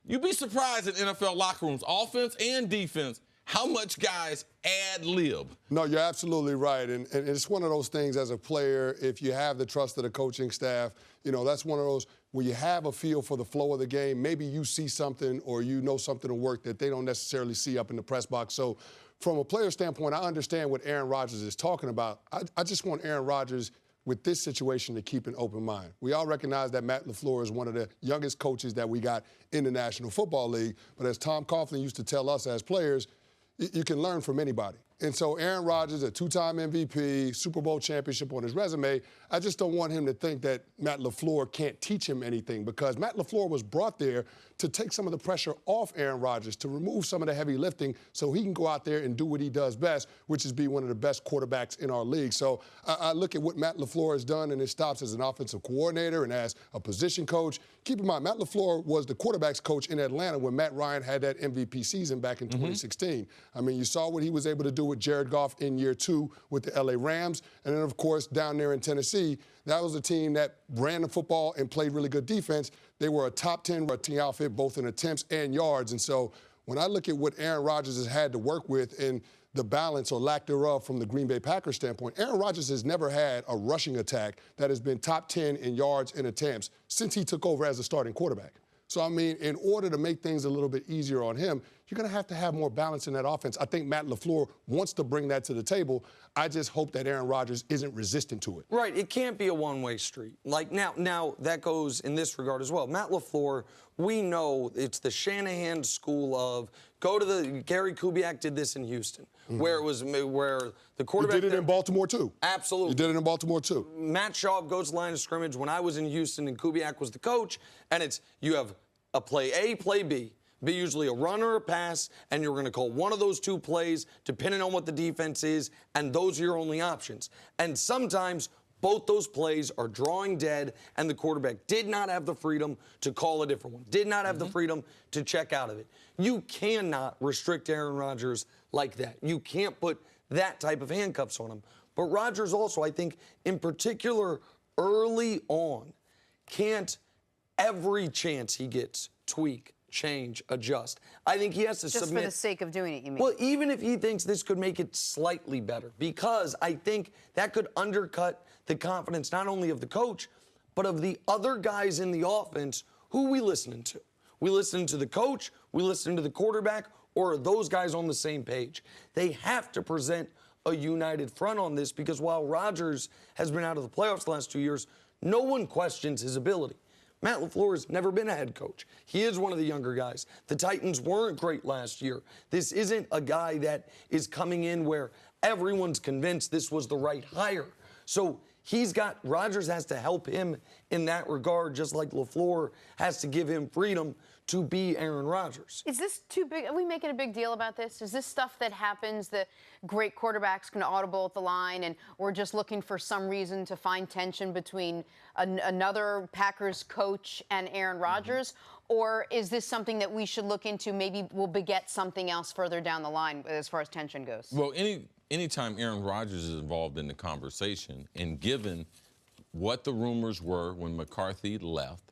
you'd be surprised in NFL locker rooms, offense and defense, how much guys ad-lib. No, you're absolutely right. And it's one of those things as a player, if you have the trust of the coaching staff, that's one of those where you have a feel for the flow of the game. Maybe you see something or you know something to work that they don't necessarily see up in the press box. So from a player standpoint, I understand what Aaron Rodgers is talking about. I just want Aaron Rodgers with this situation to keep an open mind. We all recognize that Matt LaFleur is one of the youngest coaches that we got in the National Football League. But as Tom Coughlin used to tell us as players, you can learn from anybody. And so Aaron Rodgers, a two-time MVP, Super Bowl championship on his resume, I just don't want him to think that Matt LaFleur can't teach him anything, because Matt LaFleur was brought there to take some of the pressure off Aaron Rodgers, to remove some of the heavy lifting so he can go out there and do what he does best, which is be one of the best quarterbacks in our league. So I look at what Matt LaFleur has done in his stops as an offensive coordinator and as a position coach. Keep in mind, Matt LaFleur was the quarterbacks coach in Atlanta when Matt Ryan had that MVP season back in 2016. I mean, you saw what he was able to do with Jared Goff in year 2 with the LA Rams. And then, of course, down there in Tennessee, that was a team that ran the football and played really good defense. They were a top 10 team outfit, both in attempts and yards. And so when I look at what Aaron Rodgers has had to work with and the balance or lack thereof from the Green Bay Packers standpoint, Aaron Rodgers has never had a rushing attack that has been top 10 in yards and attempts since he took over as a starting quarterback. So, I mean, in order to make things a little bit easier on him, you're going to have more balance in that offense. I think Matt LaFleur wants to bring that to the table. I just hope that Aaron Rodgers isn't resistant to it. Right. It can't be a one-way street. Like, now that goes in this regard as well. Matt LaFleur, we know it's the Shanahan school of go to the – Gary Kubiak did this in Houston, where the quarterback – He did it in Baltimore, too. Absolutely. He did it in Baltimore, too. Matt Schaub goes to line of scrimmage when I was in Houston and Kubiak was the coach, and it's you have a play A, play B. Be usually a run or a pass, and you're going to call one of those two plays depending on what the defense is, and those are your only options. And sometimes both those plays are drawing dead, and the quarterback did not have the freedom to call a different one, did not have the freedom to check out of it. You cannot restrict Aaron Rodgers like that. You can't put that type of handcuffs on him. But Rodgers also, I think, in particular, early on, can't every chance he gets tweak, change, adjust. I think he has to submit. Just for the sake of doing it, you mean? Well, even if he thinks this could make it slightly better, because I think that could undercut the confidence not only of the coach, but of the other guys in the offense. Who we listening to? We listening to the coach? We listening to the quarterback? Or are those guys on the same page? They have to present a united front on this, because while Rodgers has been out of the playoffs the last 2 years, no one questions his ability. Matt LaFleur has never been a head coach. He is one of the younger guys. The Titans weren't great last year. This isn't a guy that is coming in where everyone's convinced this was the right hire. So Rodgers has to help him in that regard, just like LaFleur has to give him freedom to be Aaron Rodgers. Is this too big? Are we making a big deal about this? Is this stuff that happens that great quarterbacks can audible at the line, and we're just looking for some reason to find tension between another Packers coach and Aaron Rodgers? Or is this something that we should look into, maybe will beget something else further down the line as far as tension goes? Well, anytime Aaron Rodgers is involved in the conversation, and given what the rumors were when McCarthy left,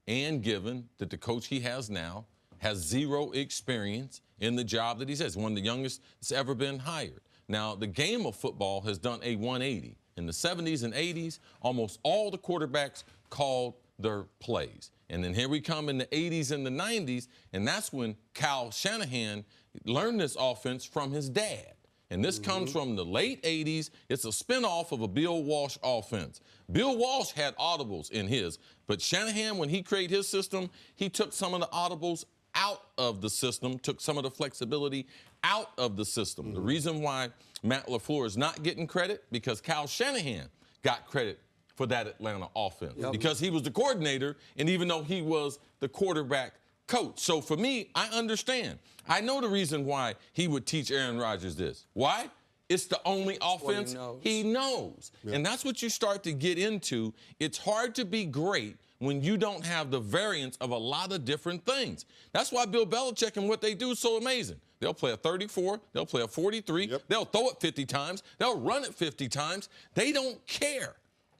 and given that the coach he has now has zero experience in the job that he has, one of the youngest that's ever been hired. Now, the game of football has done a 180. In the 70s and 80s, almost all the quarterbacks called their plays. And then here we come in the 80s and the 90s, and that's when Kyle Shanahan learned this offense from his dad. And this comes from the late 80s. It's a spinoff of a Bill Walsh offense. Bill Walsh had audibles in his, but Shanahan, when he created his system, he took some of the audibles out of the system, took some of the flexibility out of the system. The reason why Matt LaFleur is not getting credit, because Kyle Shanahan got credit for that Atlanta offense. Because he was the coordinator, and even though he was the quarterback coach. So for me, I understand. I know the reason why he would teach Aaron Rodgers this. Why? It's the only offense he knows. And that's what you start to get into. It's hard to be great when you don't have the variance of a lot of different things. That's why Bill Belichick and what they do is so amazing. They'll play a 34, they'll play a 43, they'll throw it 50 times, they'll run it 50 times. They don't care.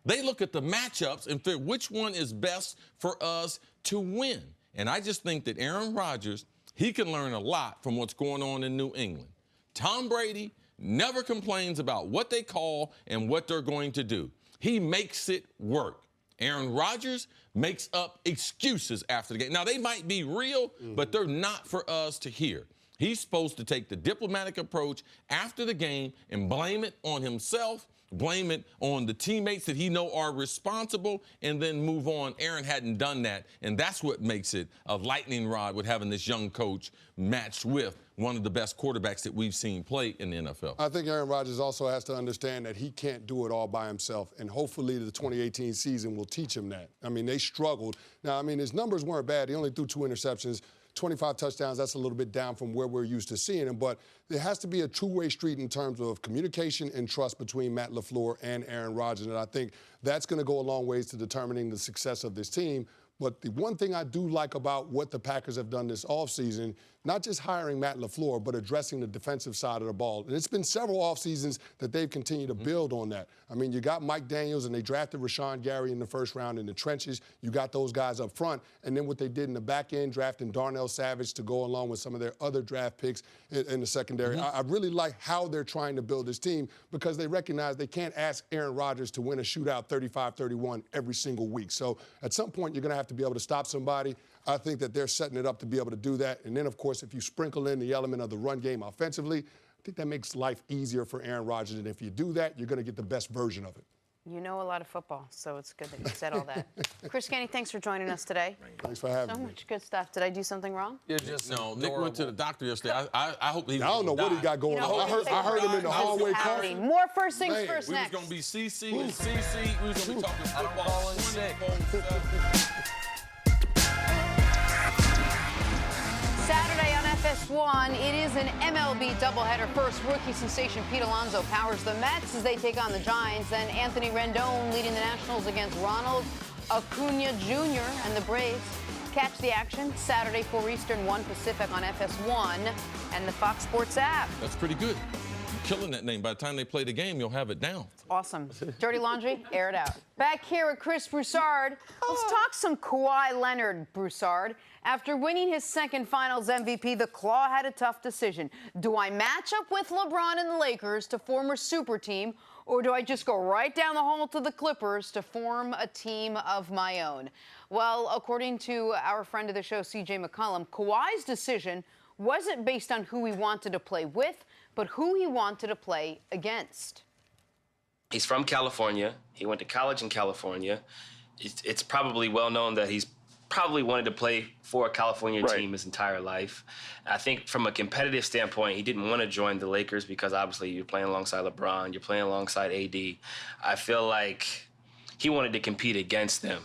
They look at the matchups and figure which one is best for us to win. And I just think that Aaron Rodgers, he can learn a lot from what's going on in New England. Tom Brady never complains about what they call and what they're going to do. He makes it work. Aaron Rodgers makes up excuses after the game. Now, they might be real, but they're not for us to hear. He's supposed to take the diplomatic approach after the game and blame it on himself, blame it on the teammates that he know are responsible, and then move on. Aaron hadn't done that, and that's what makes it a lightning rod with having this young coach matched with one of the best quarterbacks that we've seen play in the NFL. I think Aaron Rodgers also has to understand that he can't do it all by himself, and hopefully the 2018 season will teach him that. I mean, they struggled. Now, I mean, his numbers weren't bad. He only threw 2 interceptions. 25 touchdowns, that's a little bit down from where we're used to seeing him, but there has to be a two-way street in terms of communication and trust between Matt LaFleur and Aaron Rodgers, and I think that's going to go a long ways to determining the success of this team. But the one thing I do like about what the Packers have done this offseason, not just hiring Matt LaFleur, but addressing the defensive side of the ball. And it's been several offseasons that they've continued to build on that. I mean, you got Mike Daniels, and they drafted Rashawn Gary in the first round in the trenches. You got those guys up front. And then what they did in the back end, drafting Darnell Savage to go along with some of their other draft picks in the secondary. I really like how they're trying to build this team, because they recognize they can't ask Aaron Rodgers to win a shootout 35-31 every single week. So at some point, you're going to have to be able to stop somebody. I think that they're setting it up to be able to do that. And then, of course, if you sprinkle in the element of the run game offensively, I think that makes life easier for Aaron Rodgers. And if you do that, you're going to get the best version of it. You know a lot of football, so it's good that you said all that. Chris Kenny, thanks for joining us today. Thanks for having me. So much good stuff. Did I do something wrong? You're just No, Nick went to the doctor yesterday. I hope he. I don't know what he got going on. I heard him in the hallway coughing. More first things first We next. was going to be CC and CC. We was going to be talking football. Saturday on FS1, it is an MLB doubleheader. First, rookie sensation Pete Alonso powers the Mets as they take on the Giants. Then Anthony Rendon leading the Nationals against Ronald Acuna Jr. and the Braves. Catch the action Saturday, 4 Eastern, 1 Pacific on FS1 and the Fox Sports app. That's pretty good. You're killing that name. By the time they play the game, you'll have it down. Awesome. Dirty laundry, air it out. Back here with Chris Broussard. Let's talk some Kawhi Leonard, Broussard. After winning his second Finals MVP, the Claw had a tough decision. Do I match up with LeBron and the Lakers to form a super team, or do I just go right down the hall to the Clippers to form a team of my own? Well, according to our friend of the show, CJ McCollum, Kawhi's decision wasn't based on who he wanted to play with, but who he wanted to play against. He's from California. He went to college in California. It's probably well known that he's probably wanted to play for a California team his entire life. I think from a competitive standpoint, he didn't want to join the Lakers because obviously you're playing alongside LeBron, you're playing alongside AD. I feel like he wanted to compete against them.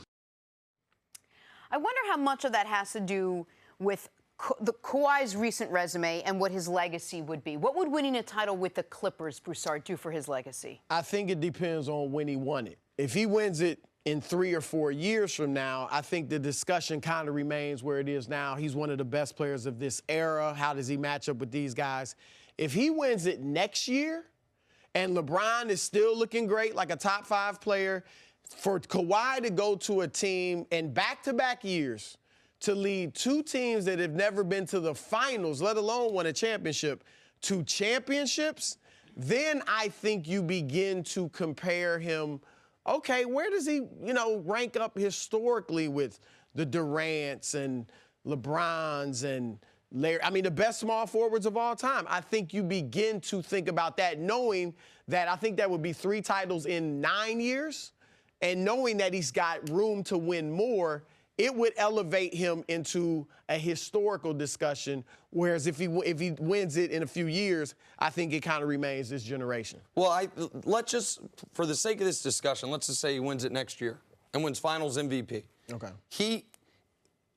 I wonder how much of that has to do with Kawhi's recent resume and what his legacy would be. What would winning a title with the Clippers, Broussard, do for his legacy? I think it depends on when he won it. If he wins it in 3 or 4 years from now, I think the discussion kind of remains where it is now. He's one of the best players of this era. How does he match up with these guys? If he wins it next year and LeBron is still looking great, like a top 5 player, for Kawhi to go to a team in back-to-back years to lead 2 teams that have never been to the finals, let alone won a championship, to championships, then I think you begin to compare him. Okay, where does he, rank up historically with the Durants and LeBrons and, the best small forwards of all time. I think you begin to think about that, knowing that I think that would be 3 titles in 9 years, and knowing that he's got room to win more, it would elevate him into a historical discussion. Whereas if he wins it in a few years, I think it kind of remains this generation. Well, let's just, for the sake of this discussion, let's just say he wins it next year and wins Finals MVP. Okay.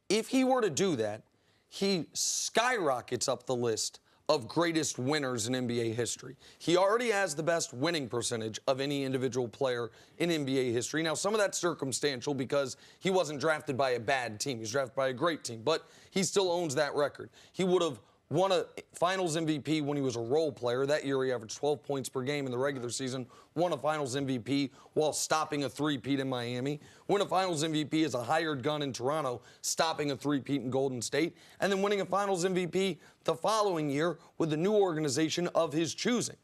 If he were to do that, he skyrockets up the list of greatest winners in NBA history. He already has the best winning percentage of any individual player in NBA history. Now, some of that's circumstantial because he wasn't drafted by a bad team. He was drafted by a great team, but he still owns that record. He would have won a Finals MVP when he was a role player. That year, he averaged 12 points per game in the regular season, won a Finals MVP while stopping a three-peat in Miami, won a Finals MVP as a hired gun in Toronto, stopping a three-peat in Golden State, and then winning a Finals MVP the following year with the new organization of his choosing.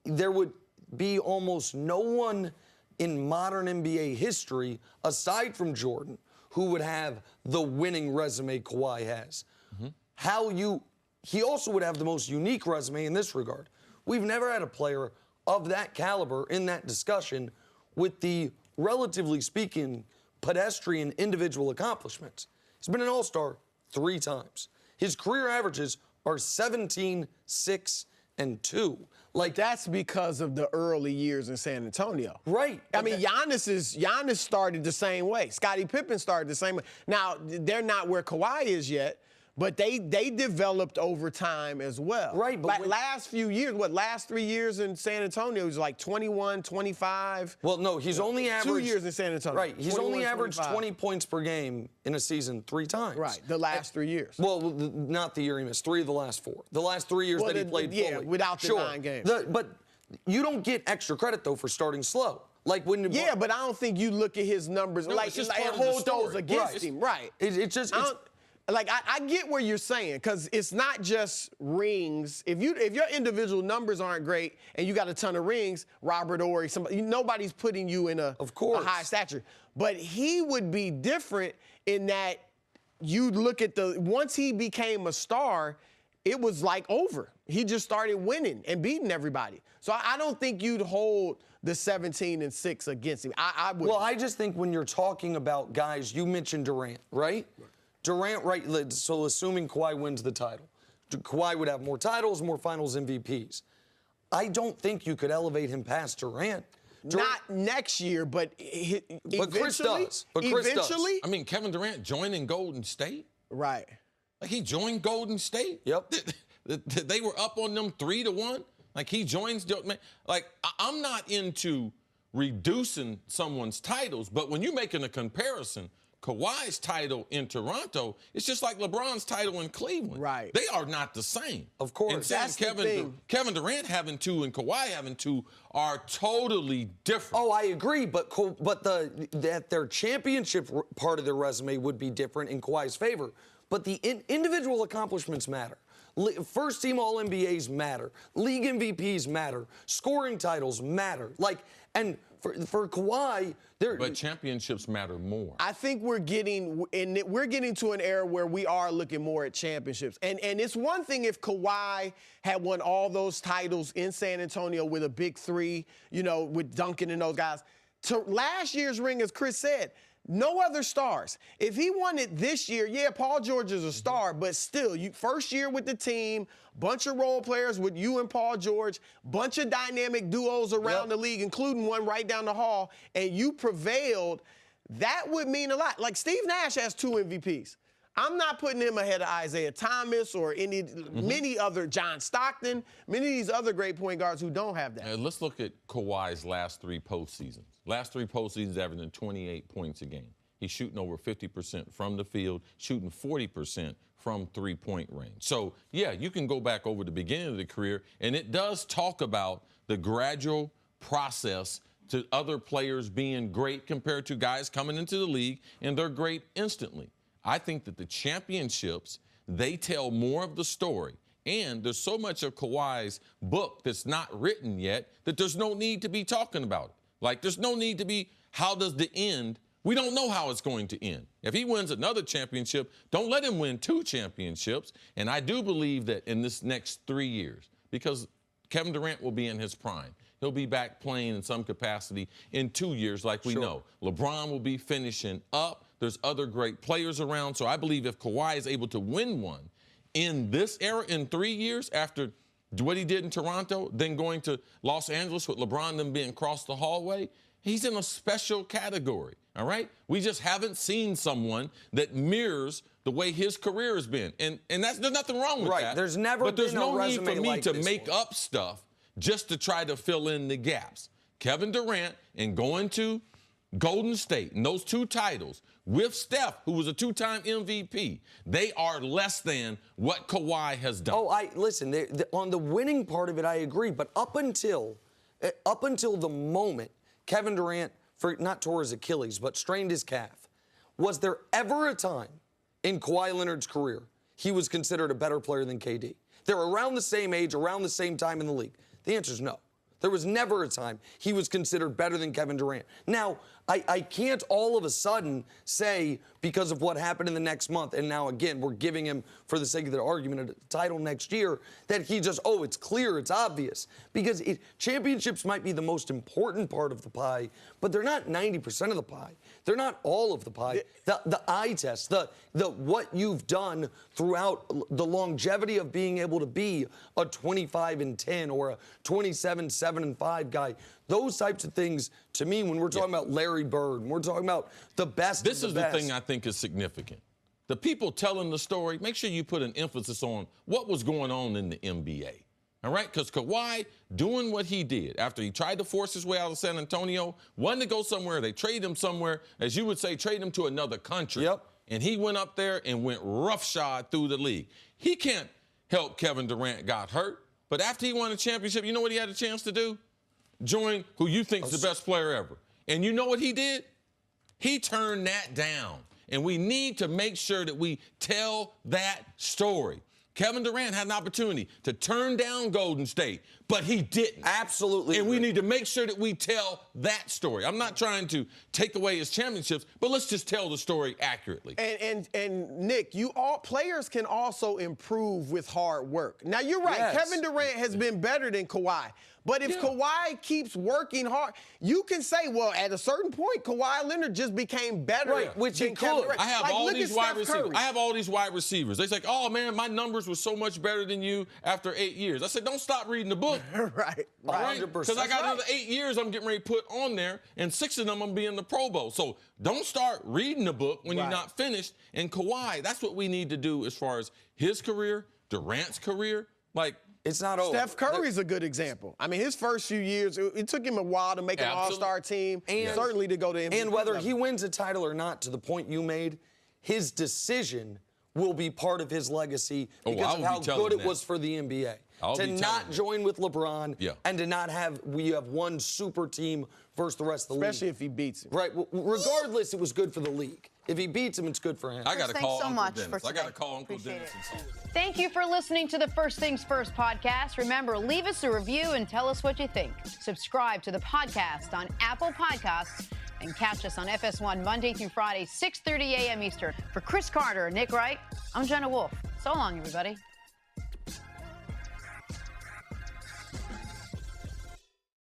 There would be almost no one in modern NBA history, aside from Jordan, who would have the winning resume Kawhi has. He also would have the most unique resume in this regard. We've never had a player of that caliber in that discussion with the, relatively speaking, pedestrian individual accomplishments. He's been an all-star 3 times. His career averages are 17, 6, and 2. Like, that's because of the early years in San Antonio. Right. I mean, Giannis started the same way. Scottie Pippen started the same way. Now, they're not where Kawhi is yet, but they developed over time as well. Right, but last few years, last 3 years in San Antonio, he was like 21, 25. Well, no, he's only averaged 2 years in San Antonio. Right, he's 21, only averaged 25. 20 points per game in a season 3 times. Right, the last 3 years. Well, not the year he missed, 3 of the last 4. The last 3 years that he played fully. Yeah, without the 9 games. But you don't get extra credit, though, for starting slow. Like when yeah, but I don't think you look at his numbers and hold those against him. Right. I get where you're saying, because it's not just rings. If your individual numbers aren't great and you got a ton of rings, Robert Horry, nobody's putting you in a high stature. But he would be different in that you look at once he became a star, it was like over. He just started winning and beating everybody. So I don't think you'd hold the 17 and 6 against him. I would. Well, I just think when you're talking about guys, you mentioned Durant, right? Durant, right, so assuming Kawhi wins the title, Kawhi would have more titles, more Finals MVPs. I don't think you could elevate him past Durant. Not next year, but Chris does. Eventually? I mean, Kevin Durant joining Golden State? Right. Like, he joined Golden State? Yep. They were up on them 3-1. Like, he joins. Like, I'm not into reducing someone's titles, but when you're making a comparison, Kawhi's title in Toronto, it's just like LeBron's title in Cleveland. Right. They are not the same. Of course. And saying Kevin Durant having 2 and Kawhi having 2 are totally different. Oh, I agree, but their championship part of their resume would be different in Kawhi's favor. But the individual accomplishments matter. First team All-NBAs matter. League MVPs matter. Scoring titles matter. And for Kawhi, but championships matter more. I think we're getting to an era where we are looking more at championships. And it's one thing if Kawhi had won all those titles in San Antonio with a big 3, with Duncan and those guys. To last year's ring, as Chris said, no other stars. If he won it this year, yeah, Paul George is a star, but still, first year with the team, bunch of role players with you and Paul George, bunch of dynamic duos around the league, including one right down the hall, and you prevailed, that would mean a lot. Like, Steve Nash has 2 MVPs. I'm not putting him ahead of Isaiah Thomas or many other, John Stockton, many of these other great point guards who don't have that. Let's look at Kawhi's last 3 postseasons. Last 3 postseasons, averaging 28 points a game. He's shooting over 50% from the field, shooting 40% from three-point range. So, yeah, you can go back over the beginning of the career, and it does talk about the gradual process to other players being great compared to guys coming into the league, and they're great instantly. I think that the championships, they tell more of the story. And there's so much of Kawhi's book that's not written yet that there's no need to be talking about it. Like, there's no need to be, how does the end We don't know how it's going to end. If he wins another championship, don't let him win 2 championships. And I do believe that in this next 3 years, because Kevin Durant will be in his prime. He'll be back playing in some capacity in 2 years, like we know. LeBron will be finishing up. There's other great players around. So I believe if Kawhi is able to win one in this era in 3 years after what he did in Toronto, then going to Los Angeles with LeBron then being across the hallway, he's in a special category, all right? We just haven't seen someone that mirrors the way his career has been. And there's nothing wrong with that. There's never but there's been a no need resume for me like to this make one. up stuff just to try to fill in the gaps. Kevin Durant and going to Golden State and those 2 titles with Steph, who was a 2-time MVP, they are less than what Kawhi has done. Oh, listen, on the winning part of it, I agree. But up until the moment Kevin Durant, not tore his Achilles, but strained his calf, was there ever a time in Kawhi Leonard's career he was considered a better player than KD? They're around the same age, around the same time in the league. The answer is no. There was never a time he was considered better than Kevin Durant. Now, I can't all of a sudden say, because of what happened in the next month, and now, again, we're giving him, for the sake of the argument, a title next year, that he just, it's clear, it's obvious. Because championships might be the most important part of the pie, but they're not 90% of the pie. They're not all of the pie. The eye test, the what you've done throughout the longevity of being able to be a 25-10 or a 27-7-5 guy, those types of things, to me, when we're talking about Larry Bird, when we're talking about the best This of is the the best. thing I think is significant. The people telling the story, make sure you put an emphasis on what was going on in the NBA. All right? Because Kawhi doing what he did after he tried to force his way out of San Antonio, wanted to go somewhere, they traded him somewhere, as you would say, trade him to another country. Yep. And he went up there and went roughshod through the league. He can't help Kevin Durant got hurt. But after he won a championship, you know what he had a chance to do? Join who you think is the best player ever. And you know what he did? He turned that down. And we need to make sure that we tell that story. Kevin Durant had an opportunity to turn down Golden State, but he didn't. Absolutely. And we need to make sure that we tell that story. I'm not trying to take away his championships, but let's just tell the story accurately. And Nick, players can also improve with hard work. Now, you're right. Yes. Kevin Durant has been better than Kawhi. But if Kawhi keeps working hard, you can say, well, at a certain point, Kawhi Leonard just became better. Right, which he than Kevin could. Durant. I have Like, all look these at wide Steph receivers. Curry. I have all these wide receivers. They say, oh, man, my numbers were so much better than you after 8 years. I said, don't stop reading the book. Right. 100%. Because I got another 8 years I'm getting ready to put on there, and 6 of them I'm being in the Pro Bowl. So don't start reading the book when you're not finished. And Kawhi, that's what we need to do as far as his career, Durant's career. Like, it's not over. Steph Curry's a good example. I mean, his first few years, it took him a while to make an all-star team, and certainly to go to MVP. And whether he wins a title or not, to the point you made, his decision will be part of his legacy because of how good it was for the NBA. To not join with LeBron and to not have one super team versus the rest of the league. Especially if he beats him. Right. Regardless, it was good for the league. If he beats him, it's good for him. I got to call so Uncle much Dennis. for today. I got to call Uncle Dennis. Thank you for listening to the First Things First podcast. Remember, leave us a review and tell us what you think. Subscribe to the podcast on Apple Podcasts and catch us on FS1 Monday through Friday, 6:30 a.m. Eastern. For Cris Carter and Nick Wright, I'm Jenna Wolfe. So long, everybody.